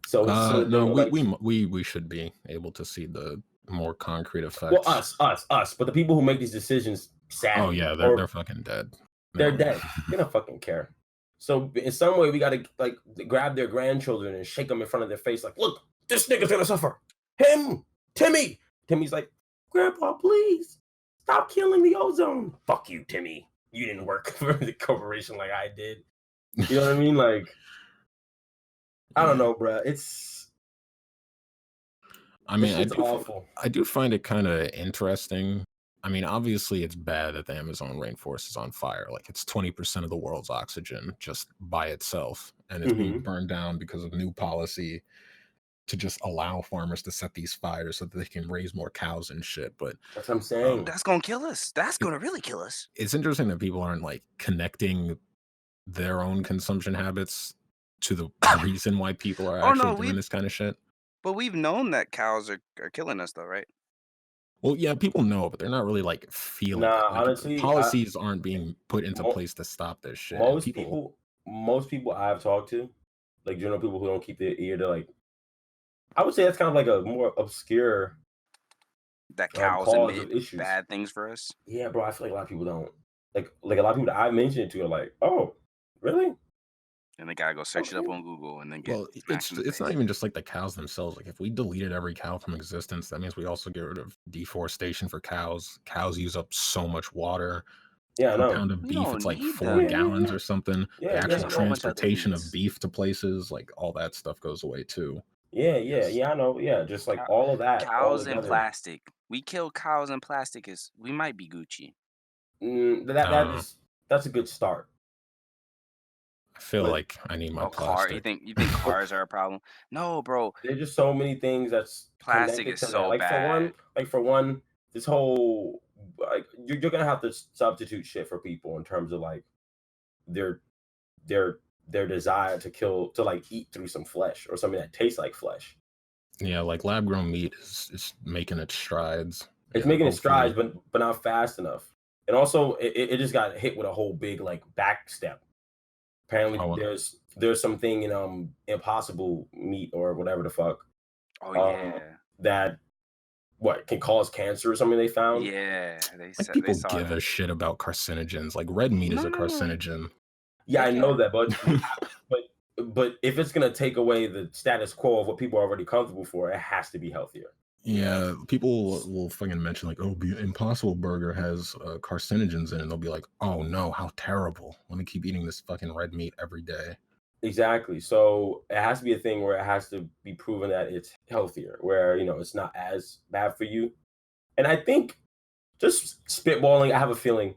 So No, like, we should be able to see the more concrete effects. well, us, but the people who make these decisions, sadly, Oh yeah, they're fucking dead. They're dead. They don't fucking care. So in some way, we got to like grab their grandchildren and shake them in front of their face, like, look, this nigga's gonna suffer. Him, Timmy. Timmy's like, Grandpa, please stop killing the ozone. Fuck you, Timmy. You didn't work for the corporation like I did. You know what I mean? Like, I don't know, bro. I mean, awful. I do find it kind of interesting. I mean, obviously, it's bad that the Amazon rainforest is on fire. Like, it's 20% of the world's oxygen just by itself, and it's being burned down because of new policy to just allow farmers to set these fires so that they can raise more cows and shit. But that's what I'm saying. That's gonna kill us. That's gonna really kill us. It's interesting that people aren't like connecting their own consumption habits to the reason why people are actually doing this kind of shit. But we've known that cows are killing us, though, right? Well, yeah, people know, but they're not really like feeling Nah, it. Like, honestly, policies aren't being put into mo- place to stop this shit. Most people I've talked to, like general people who don't keep their ear to like, I would say that's kind of like a more obscure that cows cause emit of issues. bad things for us. Yeah, bro, I feel like a lot of people don't like a lot of people that I mentioned it to are like, oh, really? And they gotta go search it up Okay. on Google and then get Well, smacked in the it's not face. even just like the cows themselves. Like if we deleted every cow from existence, that means we also get rid of deforestation for cows. Cows use up so much water. Yeah, I Per know. pound of We beef, it's don't like need 4 Yeah, them. yeah, gallons yeah. or something. The Yeah, There's actual a yeah. whole bunch of other transportation of needs. beef to places, like all that stuff goes away too. Yeah, Yes. I know. Yeah, just like Cow- all of that all cows and together. plastic. We kill cows and plastic we might be Gucci. Uh, That's a good start. I feel But like I need my Oh, car. plastic. You think cars are a problem? No, bro. there's just so many things that's Plastic connected is to that. so bad. Like for one, this whole like you're gonna have to substitute shit for people in terms of like their their their desire to like eat through some flesh or something that tastes like flesh. Yeah, like lab grown meat is making its strides, It's and making its strides, hopefully, but not fast enough. And also, it just got hit with a whole big like back step. Apparently, oh, there's something in impossible meat or whatever the fuck Oh um yeah, that what can cause cancer or something they found. yeah. like They people saw give that. a shit about carcinogens. Like red meat is No, a no, no. carcinogen. Yeah, They I know care. that, but if it's gonna take away the status quo of what people are already comfortable for, it has to be healthier. Yeah. Yeah, people will fucking mention like, "Oh, Impossible Burger has carcinogens in it." And they'll be like, "Oh no, how terrible! Let me keep eating this fucking red meat every day." Exactly. So it has to be a thing where it has to be proven that it's healthier, where it's not as bad for you. And I think just spitballing, I have a feeling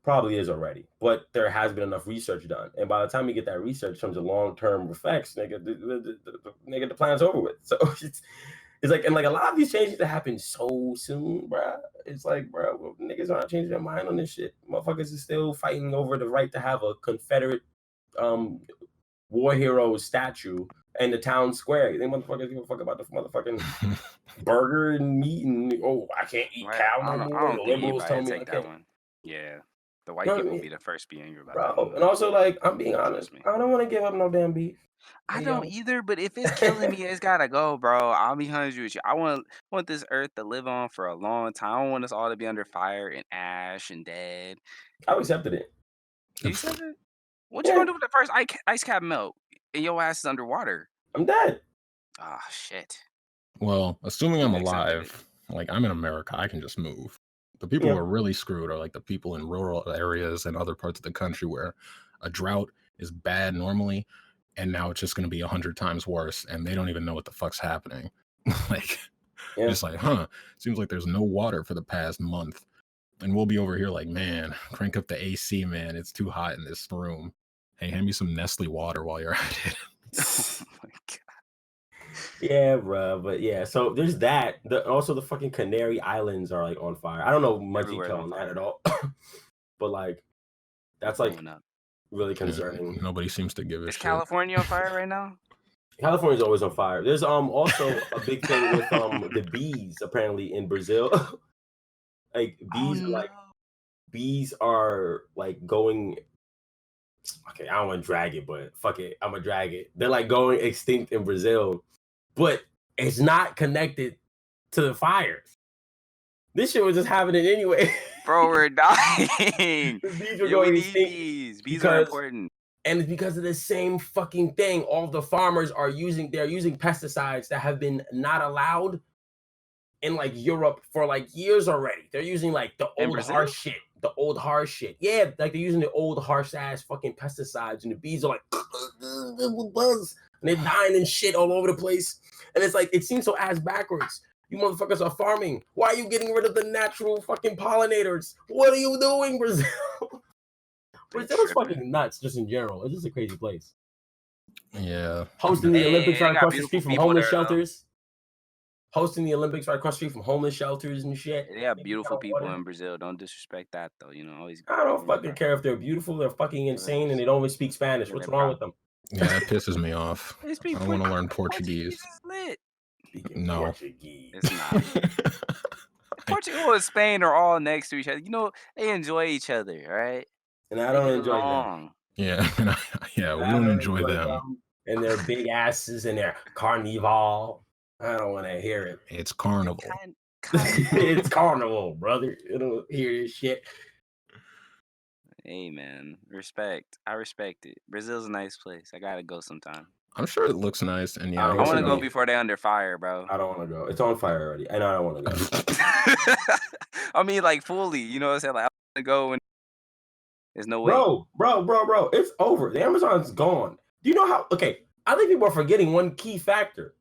probably is already, but there has been enough research done. And by the time you get that research in terms of long term effects, nigga, nigga, the plan's over with. So it's like, and like a lot of these changes that happen so soon, bruh. It's like, bro, well, niggas aren't changing their mind on this shit. Motherfuckers is still fighting over the right to have a Confederate um war hero statue in the town square. They motherfuckers give a fuck about the motherfucking burger and meat and I can't eat Right. cow no I more. The don't think liberals anybody tell would me I take that can't. one. Yeah. The You white know what I people mean? be the first to be angry about that one Bro. And though. also like I'm being honest, Trust me. I don't want to give up no damn beef. I Hey don't yo. either, but if it's killing me, it's gotta go, bro. I'll be honest with you. I want this earth to live on for a long time. I don't want us all to be under fire and ash and dead. I've accepted it. You said it? What you Yeah, gonna do with the first ice cap melt and your ass is underwater? I'm dead. Ah, shit. Well, assuming I'm You accepted it. alive, like I'm in America, I can just move. The people who Yeah. are really screwed are like the people in rural areas and other parts of the country where a drought is bad normally, and now it's just going to be 100 times worse, and they don't even know what the fuck's happening. Like, Yeah. just like, seems like there's no water for the past month, and we'll be over here like, man, crank up the AC, man, it's too hot in this room. Hey, hand me some Nestle water while you're at it. Oh my god. Yeah, bro. But yeah, so there's that. Also the fucking Canary Islands are like on fire. I don't know much Everywhere's detail on on that at fire. all. But like It's that's like blowing up. really Yeah, concerning. nobody seems to give a Is shit. California on fire right now? California's always on fire. There's also a big thing with the bees apparently in Brazil. Like Oh no. bees are like going okay, I don't want to drag it, but fuck it, I'm gonna drag it. They're like going extinct in Brazil, but it's not connected to the fires. This shit was just happening anyway. Bro, we're dying. The bees were Yeah, we going need extinct bees. Bees are because important. and it's because of the same fucking thing. All the farmers are using pesticides that have been not allowed in like Europe for like years already. They're using like the In old Brazil? harsh shit. The old harsh shit. Yeah, like they're using the old harsh ass fucking pesticides, and the bees are like buzz, and they're dying and shit all over the place. And it's like it seems so ass backwards. You motherfuckers are farming. Why are you getting rid of the natural fucking pollinators? What are you doing, Brazil? They Brazil's tripping. fucking nuts, just in general. It's just a crazy place. Yeah. Hosting the Olympics They right got across the beautiful street from people homeless there though. shelters. Hosting the Olympics right across the street from homeless shelters and shit. They have Niggas beautiful got people water. in Brazil. Don't disrespect that though. You know, always I don't give them fucking care if they're beautiful, they're fucking insane, and they don't even speak Spanish. give What's their wrong props. with them? Yeah, that pisses me off. They speak I want to learn Portuguese Portuguese. is lit. Speaking No. Portuguese. It's not. Portugal and Spain are all next to each other. You know, they enjoy each other, right? And I They don't get enjoy them. along. Yeah, yeah, we I don't don't enjoy them. and their big asses and their carnival. I don't want to hear it. It's carnival. Kind It's carnival, brother. I don't hear this shit. Hey man, respect. I respect it. Brazil's a nice place. I gotta go sometime. I'm sure it looks nice, and I yeah, I don't I guess wanna want to it'd go go. be. before they're under fire, bro. I don't want to go. It's on fire already, and I don't want to go. I mean, like fully. You know what I'm saying? Like I want to go and there's no way. Bro, it's over. The Amazon's gone. Do you know how? Okay, I think people are forgetting one key factor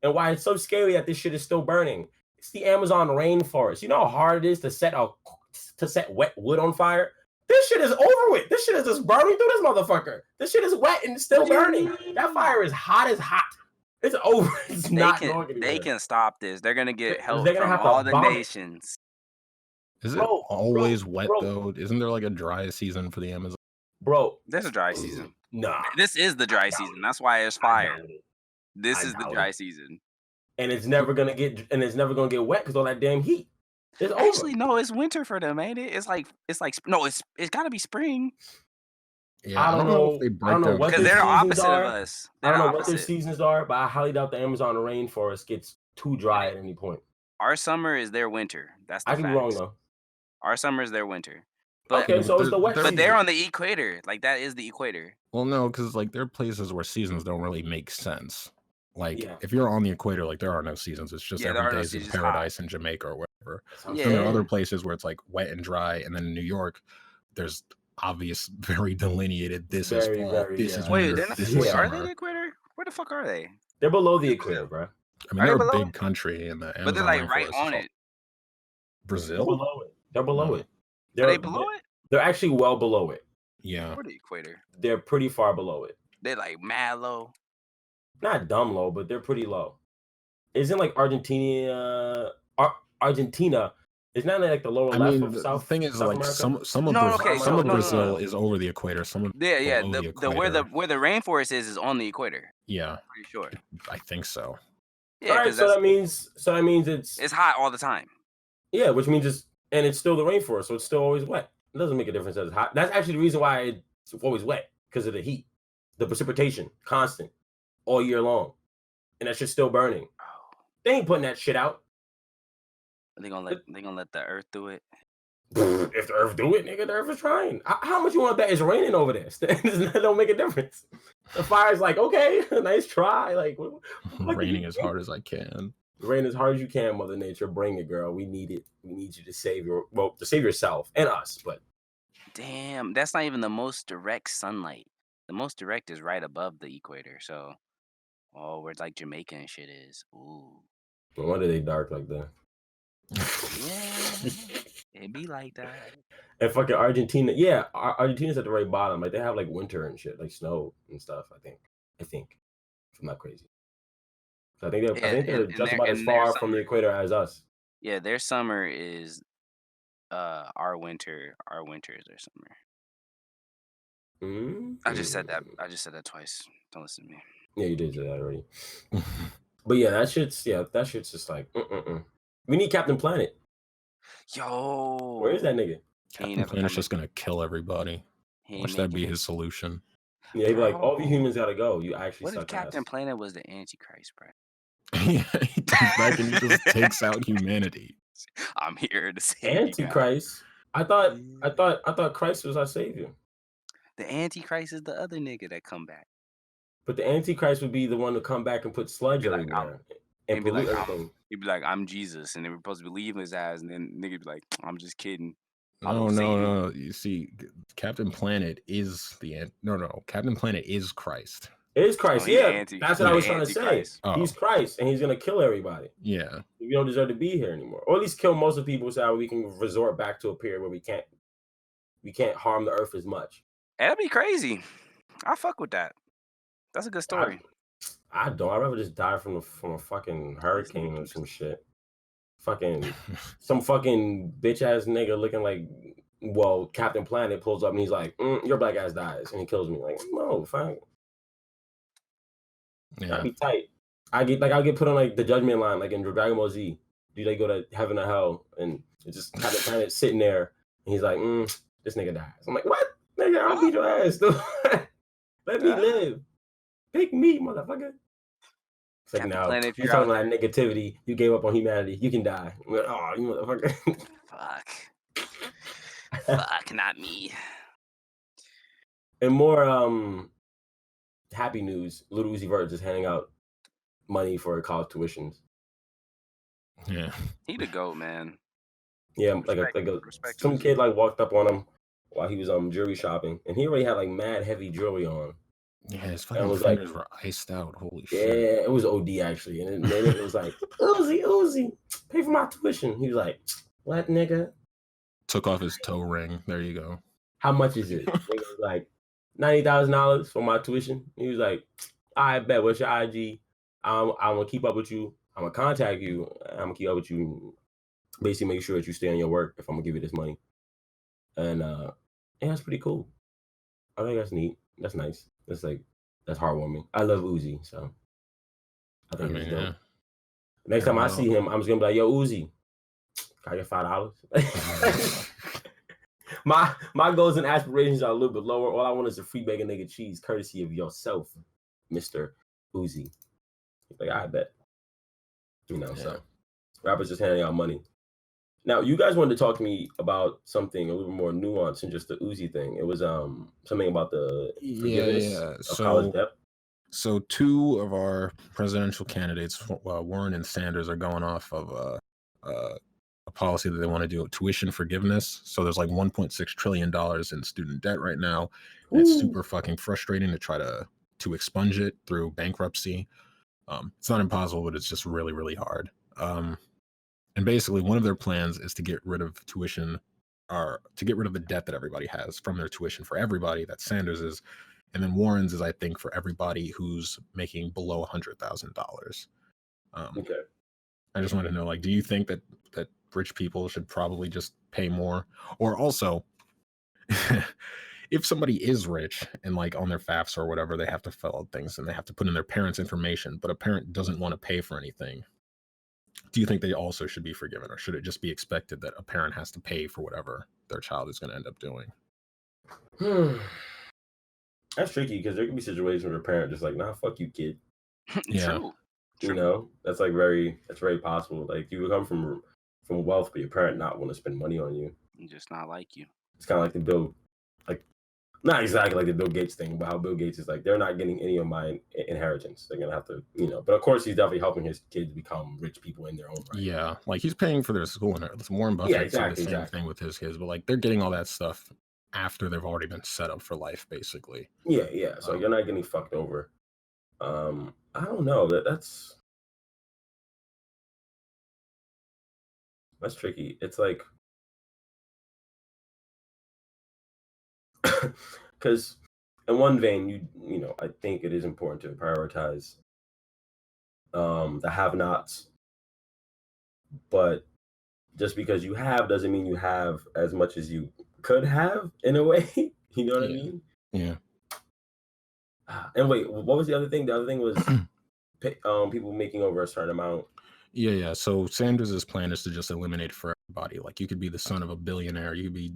and why it's so scary that this shit is still burning. It's the Amazon rainforest. You know how hard it is to set wet wood on fire? This shit is over with. This shit is just burning through this motherfucker. This shit is wet and still What do you burning. That mean? fire is hot as hot. It's over. It's not going They anywhere. can stop this. They're gonna get help They're gonna from have to all the bomb it. nations. Is it Bro, always wet bro. though? Isn't there like a dry season for the Amazon? Bro, There's a dry season. nah. This is the dry season. That's why it's I fire. doubt it. This I is the doubt dry it. season. And it's never gonna get wet because all that damn heat. It's over. Actually, no, it's winter for them, ain't it? It's like no, it's gotta be spring. Yeah, I don't know. if they I break don't know their what Because their they're the seasons opposite of are. us. I They're don't the know what their opposite. seasons are, but I highly doubt the Amazon rainforest gets too dry at any point. Our summer is their winter. That's the I could be wrong facts. though. Our summer is their winter. But Okay, so it's the wet they're- but season. they're on the equator. Like that is the equator. Well, no, because like there are places where seasons don't really make sense. Like Yeah. if you're on the equator, like there are no seasons. It's just Yeah, there every are no day is in seasons, hot. paradise in Jamaica or whatever. That's what I'm Yeah. And there are other saying. places where it's like wet and dry, and then in New York, there's obvious, very delineated. This is Very, fall. very, This is yeah. Wait, winter. they're not, This yeah. is wait, are they summer. the equator? Where the fuck are they? They're below the equator, bro. I mean, Are they they're a below? big country in the Amazon But they're like right rainforest. on it. They're Brazil? below it. They're below No. it. Are they below it? They're actually well below it. Yeah. Or the equator? They're pretty far below it. They're like mad low. Not dumb low, but they're pretty low. Isn't like Argentina? Argentina is not like the lower I left mean, of the South. thing is, South like America? some of No, Brazil, okay, some so- of no, no, Brazil no. is over the equator. Some of Yeah. below the Where equator. the rainforest is on the equator. Yeah, Pretty sure. I think so. Yeah, All right, because so that means it's hot all the time. yeah, which means it's still the rainforest, so it's still always wet. It doesn't make a difference that it's hot. That's actually the reason why it's always wet, because of the heat, the precipitation, constant, all year long, and that shit's still burning. Oh, They ain't putting that shit out. they gonna let the earth do it. If the earth do it, nigga, the earth is trying. How much you want to bet it's raining over there? That don't make a difference. The fire's like, okay, nice try. Like, what Raining as hard as I can. rain as hard as you can, Mother Nature. Bring it, girl. We need it. We need you to save yourself and us. But Damn, that's not even the most direct sunlight. The most direct is right above the equator. So, where like Jamaica and shit is. Ooh, no wonder they dark like that. yeah, it be like that. And fucking Argentina, yeah, Argentina's at the very bottom. Like they have like winter and shit, like snow and stuff. I think, if I'm not crazy. So I think they're and just their- about as and their far from the summer- equator as us. Yeah, their summer is our winter. Our winter is their summer. I just said that. I just said that twice. Don't listen to me. Yeah, you did say that already. But yeah, that shit's just like, we need Captain Planet. Yo, Where is that nigga? Captain Planet's just gonna kill everybody. Watch that be his solution. Yeah, he'd be like, all the Bro. humans gotta go. You actually What if suck Captain ass. Planet was the Antichrist, bro? Yeah, he comes back and he just takes out humanity. I'm here to save you guys. Antichrist. I thought Christ was our savior. The Antichrist is the other nigga that come back. But the Antichrist would be the one to come back and put sludge Be like, everywhere and and be pollute like, everything. He'd be like, I'm Jesus, and they were supposed to believe his ass, and then nigga be like, I'm just kidding. No. You see, Captain Planet is Captain Planet is Christ. It is Christ, he's yeah. That's what I was trying to say. Antichrist. Oh. He's Christ, and he's gonna kill everybody. Yeah. We don't deserve to be here anymore, or at least kill most of the people, so we can resort back to a period where we can't harm the earth as much. That'd be crazy. I fuck with that. That's a good story. I don't. I'd rather just die from a fucking hurricane or some shit. Fucking some fucking bitch ass nigga looking like, well, Captain Planet pulls up and he's like, your black ass dies, and he kills me. Like, no, fine. Yeah. That'd be tight. I'll get put on like the judgment line, like in Dragon Ball Z. Do they go to heaven or hell? And it's just Captain Planet sitting there, and he's like, this nigga dies. I'm like, what? Nigga, I'll beat your ass, dude. Let me live. Pick me, motherfucker. It's like, Captain now, Planet, if you're you're talking out about negativity. You gave up on humanity. You can die. I'm like, oh, you motherfucker. Fuck. Fuck, not me. And more happy news, Lil Uzi Vert just handing out money for college tuitions. Yeah. He the GOAT, man. Yeah, Respect, like a respect some Uzi. kid like walked up on him while he was jewelry shopping, and he already had like mad heavy jewelry on, Yeah, his and fucking was like, fingers were iced out. Holy yeah, shit. it was OD actually, and then it was like, Uzi, pay for my tuition. He was like, what, nigga? Took off his toe ring. There you go. How much is it? Nigga was like, $90,000 for my tuition. He was like, I bet. What's your IG? I'm gonna keep up with you. I'm gonna contact you. I'm gonna keep up with you. Basically, make sure that you stay on your work if I'm gonna give you this money. And yeah, that's pretty cool. I think that's neat. That's nice. That's heartwarming. I love Uzi, so I I think it's mean, dope. yeah. Next time I Everyone see him, I'm just gonna be like, "Yo, Uzi, can I get $5?" else. My goals and aspirations are a little bit lower. All I want is a free bacon, nigga, cheese, courtesy of yourself, Mister Uzi. Like I bet, Yeah. So rappers just handing out money. Now, you guys wanted to talk to me about something a little more nuanced than just the Uzi thing. It was something about the forgiveness Yeah. of college debt. So two of our presidential candidates, Warren and Sanders, are going off of a policy that they want to do tuition forgiveness. So there's like $1.6 trillion in student debt right now, and it's super fucking frustrating to try to expunge it through bankruptcy. It's not impossible, but it's just really, really hard. And basically, one of their plans is to get rid of tuition, or to get rid of the debt that everybody has from their tuition for everybody. That's Sanders's. And then Warren's is, I think, for everybody who's making below $100,000. Okay. I just wanted to know, like, do you think that rich people should probably just pay more? Or also, if somebody is rich and like on their FAFSA or whatever, they have to fill out things and they have to put in their parents' information, but a parent doesn't want to pay for anything. Do you think they also should be forgiven, or should it just be expected that a parent has to pay for whatever their child is going to end up doing? That's tricky because there could be situations where a parent just like, nah, fuck you, kid. Yeah. True. That's very possible. Like you would come from wealth, but your parent not want to spend money on you. Just not like you. It's kind of like not exactly like the Bill Gates thing, but how Bill Gates is like, they're not getting any of my inheritance. They're gonna have to, But of course, he's definitely helping his kids become rich people in their own right. Yeah, like he's paying for their school, and Warren Buffett said the same thing with his kids. But like they're getting all that stuff after they've already been set up for life, basically. Yeah. So you're not getting fucked over. I don't know. That's tricky. It's like because in one vein, I think it is important to prioritize the have-nots, but just because you have doesn't mean you have as much as you could have in a way. You know what I mean? Yeah. And wait, what was the other thing? The other thing was people making over a certain amount. Yeah. So Sanders' plan is to just eliminate for everybody. Like you could be the son of a billionaire, you could be,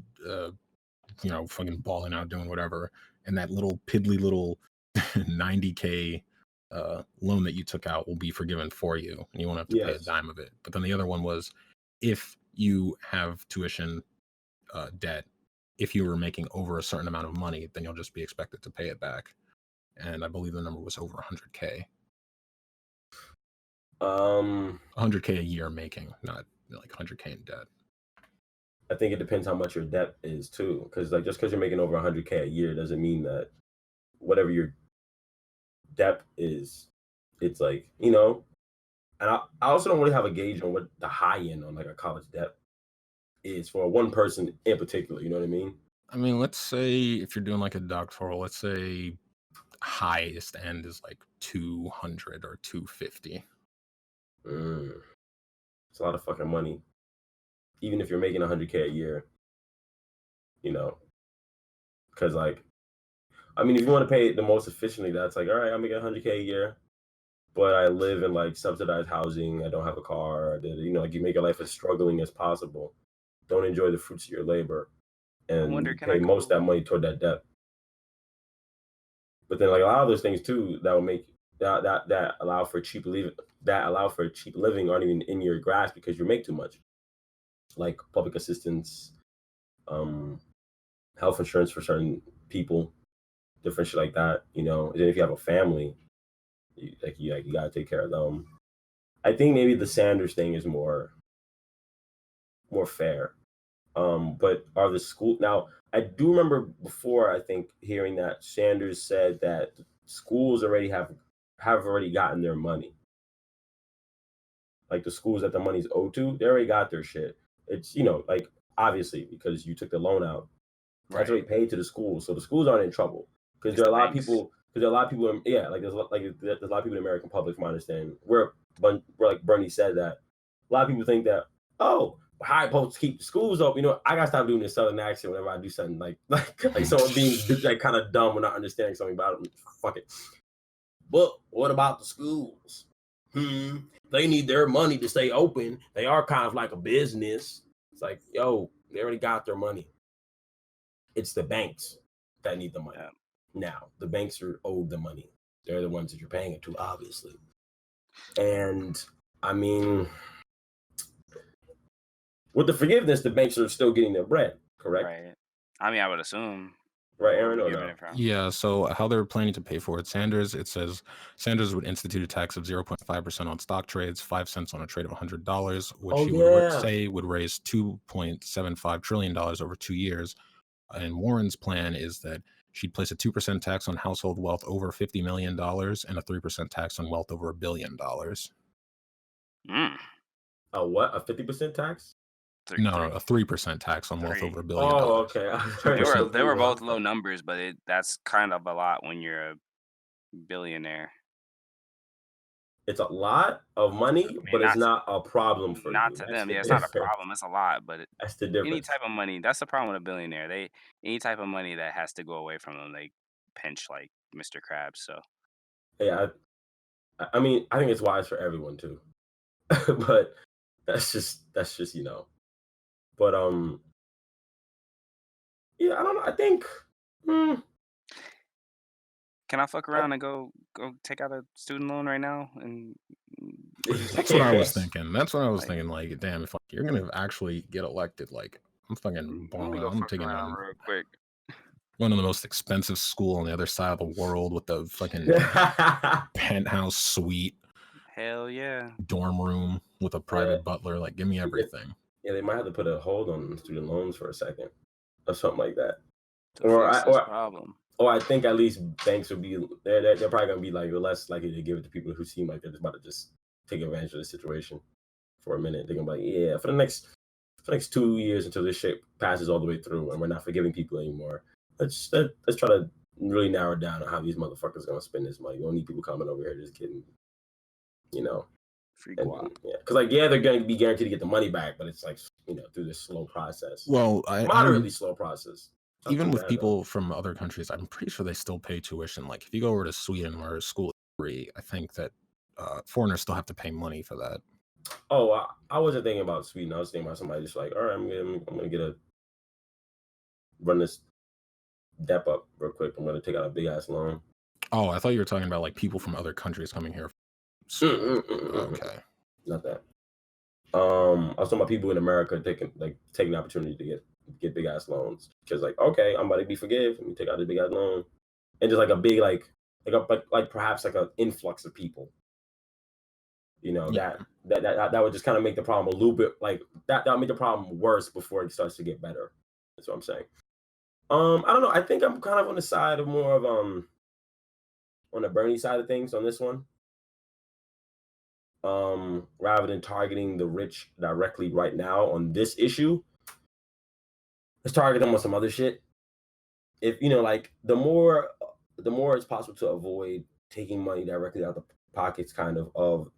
fucking balling out doing whatever, and that little piddly little $90K loan that you took out will be forgiven for you, and you won't have to pay a dime of it. But then the other one was, if you have tuition debt, if you were making over a certain amount of money, then you'll just be expected to pay it back. And I believe the number was over 100K. 100K a year making, not like 100K in debt. I think it depends how much your debt is too, because like just because you're making over 100K a year doesn't mean that whatever your debt is, it's like And I also don't really have a gauge on what the high end on like a college debt is for one person in particular. You know what I mean? I mean, let's say if you're doing like a doctoral, let's say highest end is like 200 or 250. It's a lot of fucking money, even if you're making 100K a year. Because like, I mean, if you want to pay it the most efficiently, that's like, all right, I'm making 100K a year, but I live in like subsidized housing. I don't have a car. Like you make your life as struggling as possible. Don't enjoy the fruits of your labor, and you pay most of that money toward that debt. But then like a lot of those things too that will make that allow for cheap living aren't even in your grasp because you make too much. Like public assistance, health insurance for certain people, different shit like that. And then if you have a family, you gotta take care of them. I think maybe the Sanders thing is more fair. But are the school now? I do remember before, I think, hearing that Sanders said that schools already have already gotten their money. Like the schools that the money's owed to, they already got their shit. It's like obviously because you took the loan out, that's already Right. paid to the schools, so the schools aren't in trouble because It's there are the a lot of banks. people. Because there are a lot of people, like there's a lot of people in the American public, from my understanding, where like Bernie said that a lot of people think that, oh, how I supposed to keep the schools open? I gotta stop doing this southern accent whenever I do something like someone being like kind of dumb or not understanding something about it. Fuck it. But what about the schools? They need their money to stay open. They are kind of like a business. It's like, yo, they already got their money. It's the banks that need the money. Yeah. Now, the banks are owed the money. They're the ones that you're paying it to, obviously. And I mean, with the forgiveness, the banks are still getting their bread, correct? Right. I mean, I would assume. Right, Where are Aaron, we or giving no? it from? Yeah, so how they're planning to pay for it, it says Sanders would institute a tax of 0.5% on stock trades, 5 cents on a trade of $100, which Oh he would yeah. say would raise $2.75 trillion over 2 years. And Warren's plan is that she'd place a 2% tax on household wealth over $50 million and a 3% tax on wealth over $1 billion. Mm. A what? A 50% tax? Three, No, three, a 3% tax on wealth three. over $1 billion. Oh, okay. I heard They it were was they were three. both low numbers, but that's kind of a lot when you're a billionaire. It's a lot of money, but it's not a problem for not you. to That's them. the Yeah, it's not a difference. problem. It's a lot, but That's the any difference. type of money, that's the problem with a billionaire. Any type of money that has to go away from them, they pinch like Mr. Krabs. So Yeah, I mean, I think it's wise for everyone too, but that's just But yeah, I don't know. I think. can I fuck around and go take out a student loan right now and produce That's what I was Yes. thinking. That's what I was like thinking. Like, damn, if you're gonna actually get elected, like, I'm fucking let me balling. go I'm fuck taking around real quick. one of the most expensive school on the other side of the world with the fucking penthouse suite, Hell yeah. dorm room with a Yeah. private butler. Like, give me everything. Yeah, they might have to put a hold on student loans for a second, or something like that. To fix this problem. Or I think at least banks would be they're probably gonna be like less likely to give it to people who seem like they're just about to just take advantage of the situation for a minute. They're gonna be like, yeah, for the next 2 years until this shit passes all the way through and we're not forgiving people anymore. Let's try to really narrow down on how these motherfuckers gonna spend this money. You don't need people coming over here just getting, Free and guap. yeah, because they're going to be guaranteed to get the money back, but it's like through this slow process. Well, Moderately slow process. Not even too with bad, people from other countries, I'm pretty sure they still pay tuition. Like, if you go over to Sweden where school is free, I think that foreigners still have to pay money for that. Oh, I wasn't thinking about Sweden. I was thinking about somebody just like, all right, I'm gonna run this dep up real quick. I'm gonna take out a big ass loan. Oh, I thought you were talking about like people from other countries coming here. Okay. Not that. I was talking about people in America taking the opportunity to get big ass loans because like, okay, I'm about to be forgive. Let me take out a big ass loan, and just like a big like perhaps like an influx of people. Yeah. That would just kind of make the problem a little bit like that would make the problem worse before it starts to get better. That's what I'm saying. I don't know. I think I'm kind of on the side of more of on the Bernie side of things on this one. Rather than targeting the rich directly right now on this issue, let's target them on some other shit. If like the more it's possible to avoid taking money directly out the pockets kind of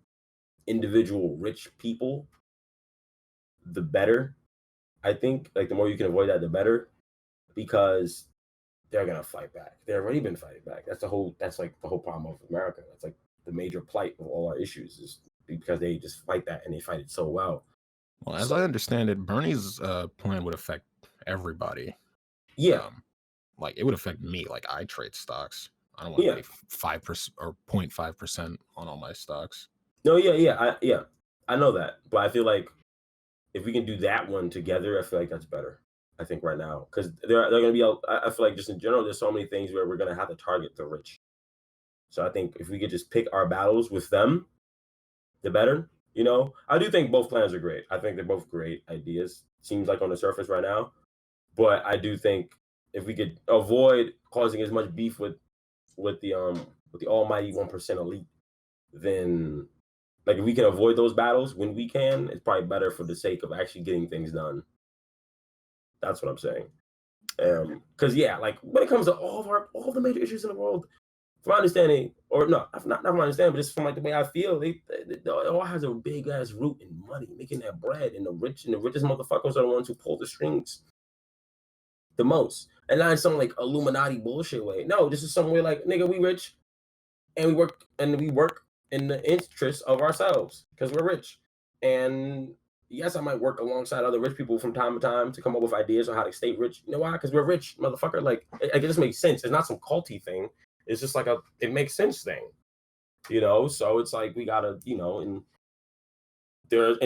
individual rich people, the better. I think like the more you can avoid that, the better, because they're gonna fight back. They've already been fighting back. That's like the whole problem of America. That's like the major plight of all our issues is because they just fight that and they fight it so well. Well, as I understand it, Bernie's plan would affect everybody. Yeah. Like it would affect me. Like I trade stocks. I don't want to pay 5% or 0.5% on all my stocks. No, yeah. I know that, but I feel like if we can do that one together, I feel like that's better. I think right now, because they're going to be. I feel like just in general, there's so many things where we're going to have to target the rich. So I think if we could just pick our battles with them, the better. I do think both plans are great. I think they're both great ideas. Seems like on the surface right now, but I do think if we could avoid causing as much beef with the almighty 1% elite, then like if we can avoid those battles when we can, it's probably better for the sake of actually getting things done. That's what I'm saying. Because yeah, like when it comes to all the major issues in the world, from my understanding, or no, not from my understanding, but just from like the way I feel, it all has a big ass root in money, making that bread, and the richest motherfuckers are the ones who pull the strings the most, and not in some like Illuminati bullshit way. No, this is some way like nigga, we rich, and we work in the interest of ourselves because we're rich, and yes, I might work alongside other rich people from time to time to come up with ideas on how to stay rich. You know why? Because we're rich, motherfucker. Like it just makes sense. It's not some culty thing. It's just like it makes sense thing. So it's like we gotta, and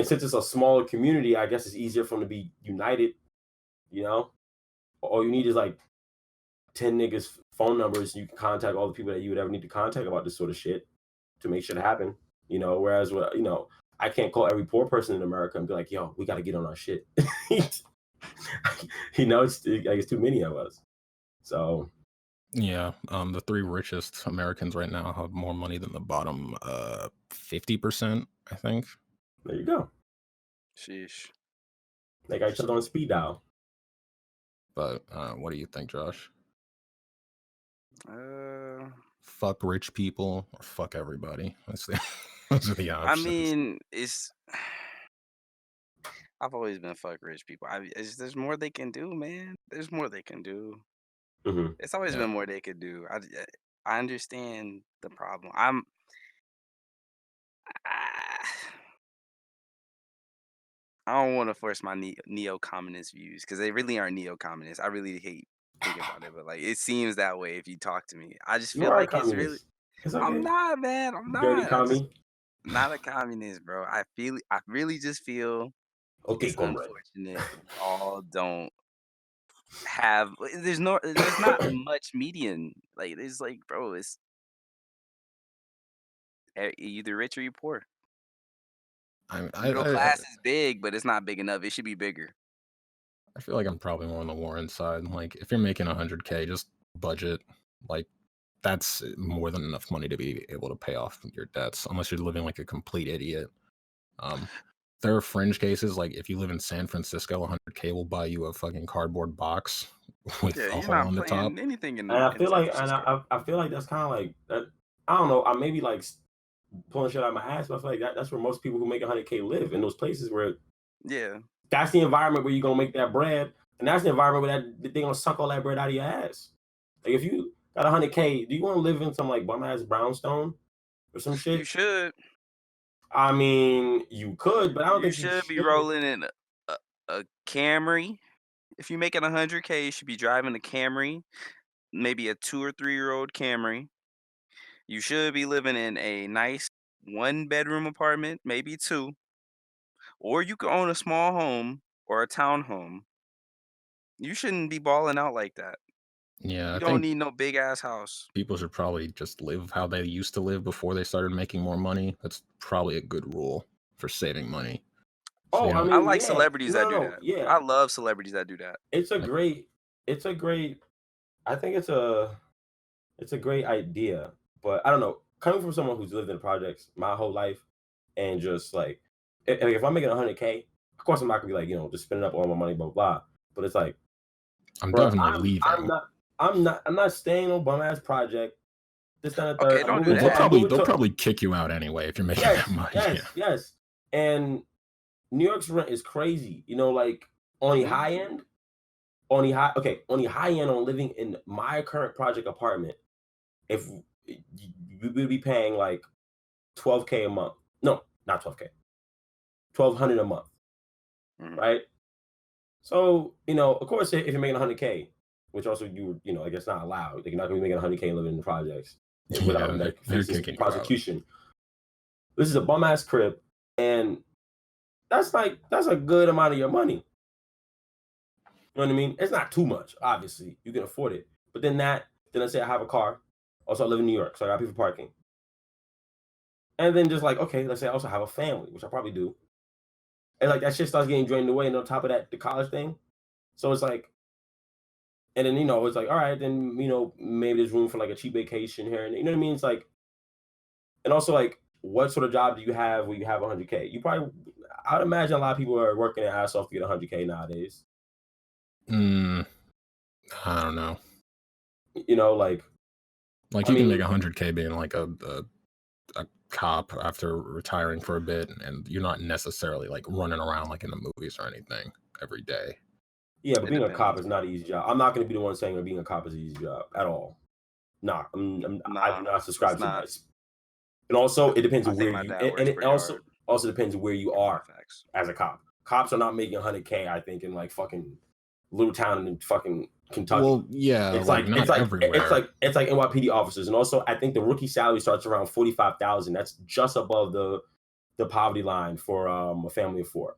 since it's a smaller community, I guess it's easier for them to be united. All you need is like 10 niggas phone numbers. You can contact all the people that you would ever need to contact about this sort of shit to make shit happen. Whereas I can't call every poor person in America and be like, yo, we got to get on our shit. It's too many of us. So yeah, the 3 richest Americans right now have more money than the bottom 50%, I think. There you go. Sheesh. They got each other on speed dial. But what do you think, Josh? Fuck rich people or fuck everybody. Those are the options. I mean, I've always been fuck rich people. There's more they can do, man. There's more they can do. Mm-hmm. It's always been more they could do. I understand the problem. I don't want to force my neo-communist views because they really aren't neo-communist. I really hate thinking about it, but like it seems that way if you talk to me. I just feel like it's really. It's okay. I'm not, man. I'm Dirty not. commie. Not a communist, bro. I really just feel okay, it's comrade. unfortunate we all don't have. There's not much median. Like there's like, bro, it's either rich or you poor. Middle class is big, but it's not big enough. It should be bigger. I feel like I'm probably more on the Warren side. Like if you're making $100K, just budget. Like that's more than enough money to be able to pay off your debts, unless you're living like a complete idiot. There are fringe cases, like if you live in San Francisco, 100K will buy you a fucking cardboard box with a hole on the top. Anything in, and I feel like, I feel like that's kind of like that. I don't know. I maybe like pulling shit out of my ass, but I feel like that's where most people who make 100K live, in those places where that's the environment where you're gonna make that bread, and that's the environment where they're gonna suck all that bread out of your ass. Like if you got 100K, do you want to live in some like bum ass brownstone or some shit? You should. I mean, you could, but I don't think you should be rolling in a Camry. If you're making 100K, you should be driving a Camry, maybe a 2 or 3-year-old Camry. You should be living in a nice 1-bedroom apartment, maybe 2. Or you could own a small home or a townhome. You shouldn't be balling out like that. Yeah, you don't need no big ass house. People should probably just live how they used to live before they started making more money. That's probably a good rule for saving money. So, I mean, I like celebrities that do that. Yeah, I love celebrities that do that. It's a great. I think it's a great idea, but I don't know. Coming from someone who's lived in projects my whole life, and just like, if I'm making 100K, of course I'm not gonna be like just spending up all my money, blah blah. But it's like, I'm definitely leaving. I'm not staying on bum ass project. This, that, and okay, third. don't do that. They'll probably kick you out anyway if you're making that money. Yes. And New York's rent is crazy. Like on the high end, on the high end on living in my current project apartment, if you would be paying like $12K a month. No, not $12K. $1,200 a month. Right? So, of course, if you're making 100K, which also I guess not allowed. Like, you're not gonna be making 100K living in the projects without facing prosecution. This is a bum ass crib, and that's a good amount of your money. You know what I mean? It's not too much, obviously. You can afford it. But then let's say I have a car. Also, I live in New York, so I got people parking. And then just like, okay, let's say I also have a family, which I probably do. And like that shit starts getting drained away. And on top of that, the college thing. So it's like, and then, it's like, all right, then, maybe there's room for like a cheap vacation here. And you know what I mean? It's like, and also like, what sort of job do you have where you have 100K? I'd imagine a lot of people are working their ass off to get 100K nowadays. I don't know. Like you can make 100K being like a cop after retiring for a bit, and you're not necessarily like running around like in the movies or anything every day. Yeah, but being a cop is not an easy job. I'm not going to be the one saying that being a cop is an easy job at all. I do not subscribe to that. And also, it depends on where you, and it also depends where you are as a cop. Cops are not making 100K, I think, in like fucking little town in fucking Kentucky. Well, yeah, it's like everywhere. It's like NYPD officers, and also I think the rookie salary starts around 45,000. That's just above the poverty line for a family of 4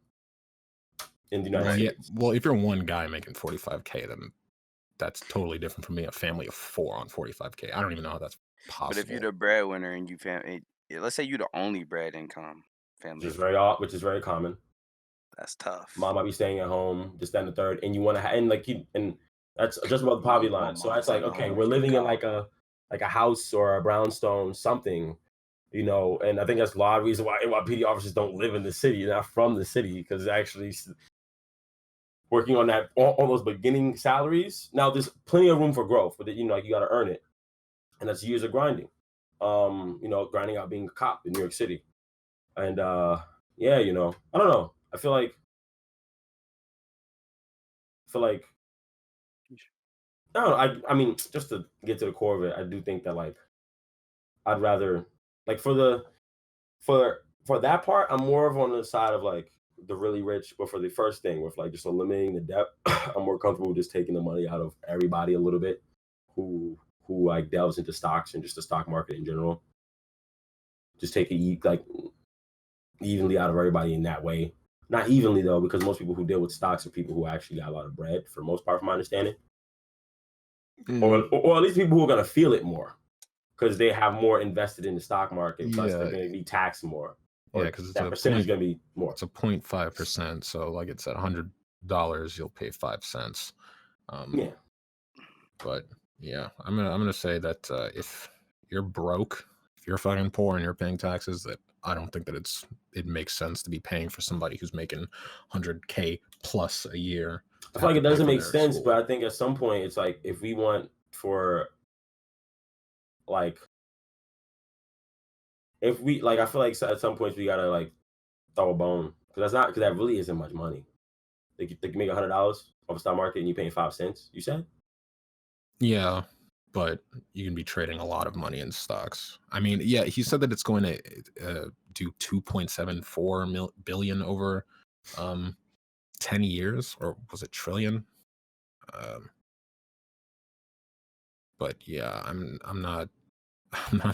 in the United States. Well, if you're one guy making 45K, then that's totally different from being a family of 4 on 45K. I don't even know how that's possible. But if you're the breadwinner and let's say you're the only bread income family, which is very common. That's tough. Mom might be staying at home, this, that, and the third, and you want to, and that's just above the poverty line. So that's like, okay, we're living in like a house or a brownstone something, and I think that's a lot of reason why NYPD officers don't live in the city, not from the city, because actually working on that on those beginning salaries. Now there's plenty of room for growth, but you got to earn it, and that's years of grinding. Grinding out being a cop in New York City, and I don't know. I feel like I don't know. I mean, just to get to the core of it, I do think that like I'd rather like for that part, I'm more of on the side of like the really rich, but for the first thing with like just eliminating the debt, I'm more comfortable just taking the money out of everybody a little bit who like delves into stocks and just the stock market in general. Just take it like evenly out of everybody in that way. Not evenly though, because most people who deal with stocks are people who actually got a lot of bread, for the most part, from my understanding. Or at least people who are gonna feel it more, because they have more invested in the stock market. Plus, they're gonna be taxed more. Yeah, because that percentage is gonna be more. It's a 0.5%. So, like it's at $100, you'll pay 5 cents. Yeah. But yeah, I'm gonna say that if you're broke, if you're fucking poor and you're paying taxes, that I don't think that it makes sense to be paying for somebody who's making 100K plus a year. I feel like it doesn't make sense, but I think at some point it's like if we want for like if we like I feel like at some points we gotta like throw a bone, because that really isn't much money. They can make $100 off the stock market and you're paying 5 cents. You said? Yeah, but you can be trading a lot of money in stocks. I mean, yeah, he said that it's going to do 2.74 billion over 10 years, or was it trillion? But yeah, I'm not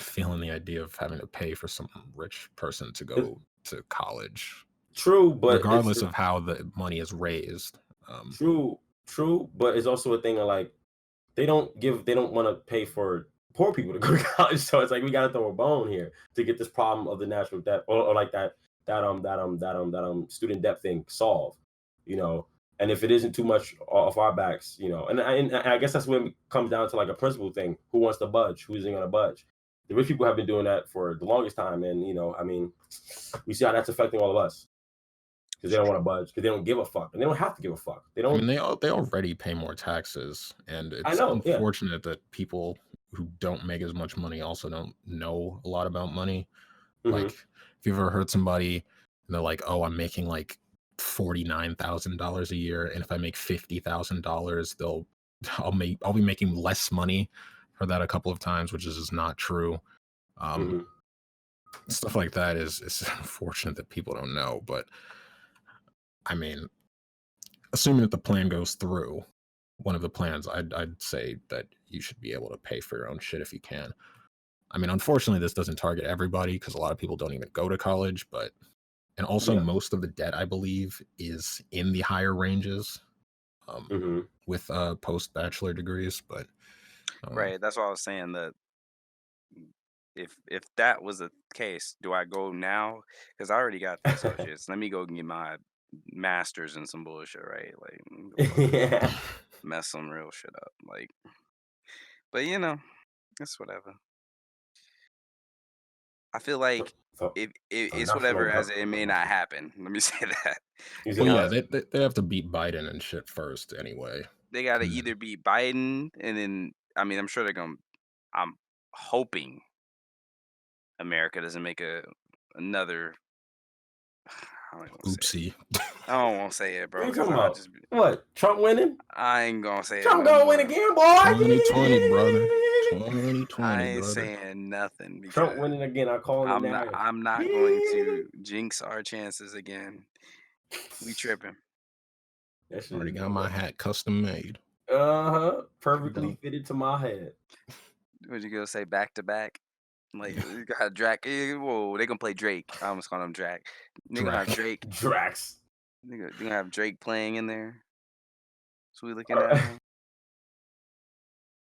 feeling the idea of having to pay for some rich person to go to college. True, but regardless of how the money is raised. True, but it's also a thing of like they don't want to pay for poor people to go to college, so it's like we got to throw a bone here to get this problem of the national debt or like that student debt thing solved, And if it isn't too much off our backs, and I guess that's when it comes down to like a principle thing: who wants to budge, who isn't going to budge. The rich people have been doing that for the longest time, and I mean, we see how that's affecting all of us. Because they don't want to budge, because they don't give a fuck, and they don't have to give a fuck. They don't. I mean, they already pay more taxes, and it's unfortunate that people who don't make as much money also don't know a lot about money. Mm-hmm. Like, if you've ever heard somebody, and they're like, "Oh, I'm making like $49,000 a year, and if I make $50,000, I'll be making less money." Heard that a couple of times, which is just not true. Stuff like that is unfortunate that people don't know, but. I mean, assuming that the plan goes through, one of the plans, I'd say that you should be able to pay for your own shit if you can. I mean, unfortunately, this doesn't target everybody because a lot of people don't even go to college, and also most of the debt, I believe, is in the higher ranges hmm with post-bachelor degrees, but Right. That's what I was saying. That if that was the case, do I go now? Because I already got the associates. Let me go get my masters and some bullshit, right? Like go fucking yeah. mess some real shit up. Like, but you know, it's whatever. I feel like So, so it's national whatever as government. it may not happen. Let me say that. You well, said You yeah, know, what? they have to beat Biden and shit first anyway. they got to And either beat Biden, and then I mean, I'm sure they're gonna. I'm hoping America doesn't make another. I don't even want to say it. oopsie. I don't want to say it, What are bro, you because talking I about? just What? Trump winning? I ain't gonna say it Trump no gonna win more. again, boy. 2020, brother. I 2020, ain't brother. saying nothing Trump because winning again. I'm calling it now. I'm not going to jinx our chances again. We tripping. That shit Already is got my hat custom made. perfectly Done. fitted to my head. What you gonna say? Back to back. Like you got Drake. Whoa, they gonna play Drake. I almost called him Drake. They gonna have Drac. Drake. Drax. They gonna have Drake playing in there. So we looking at, man.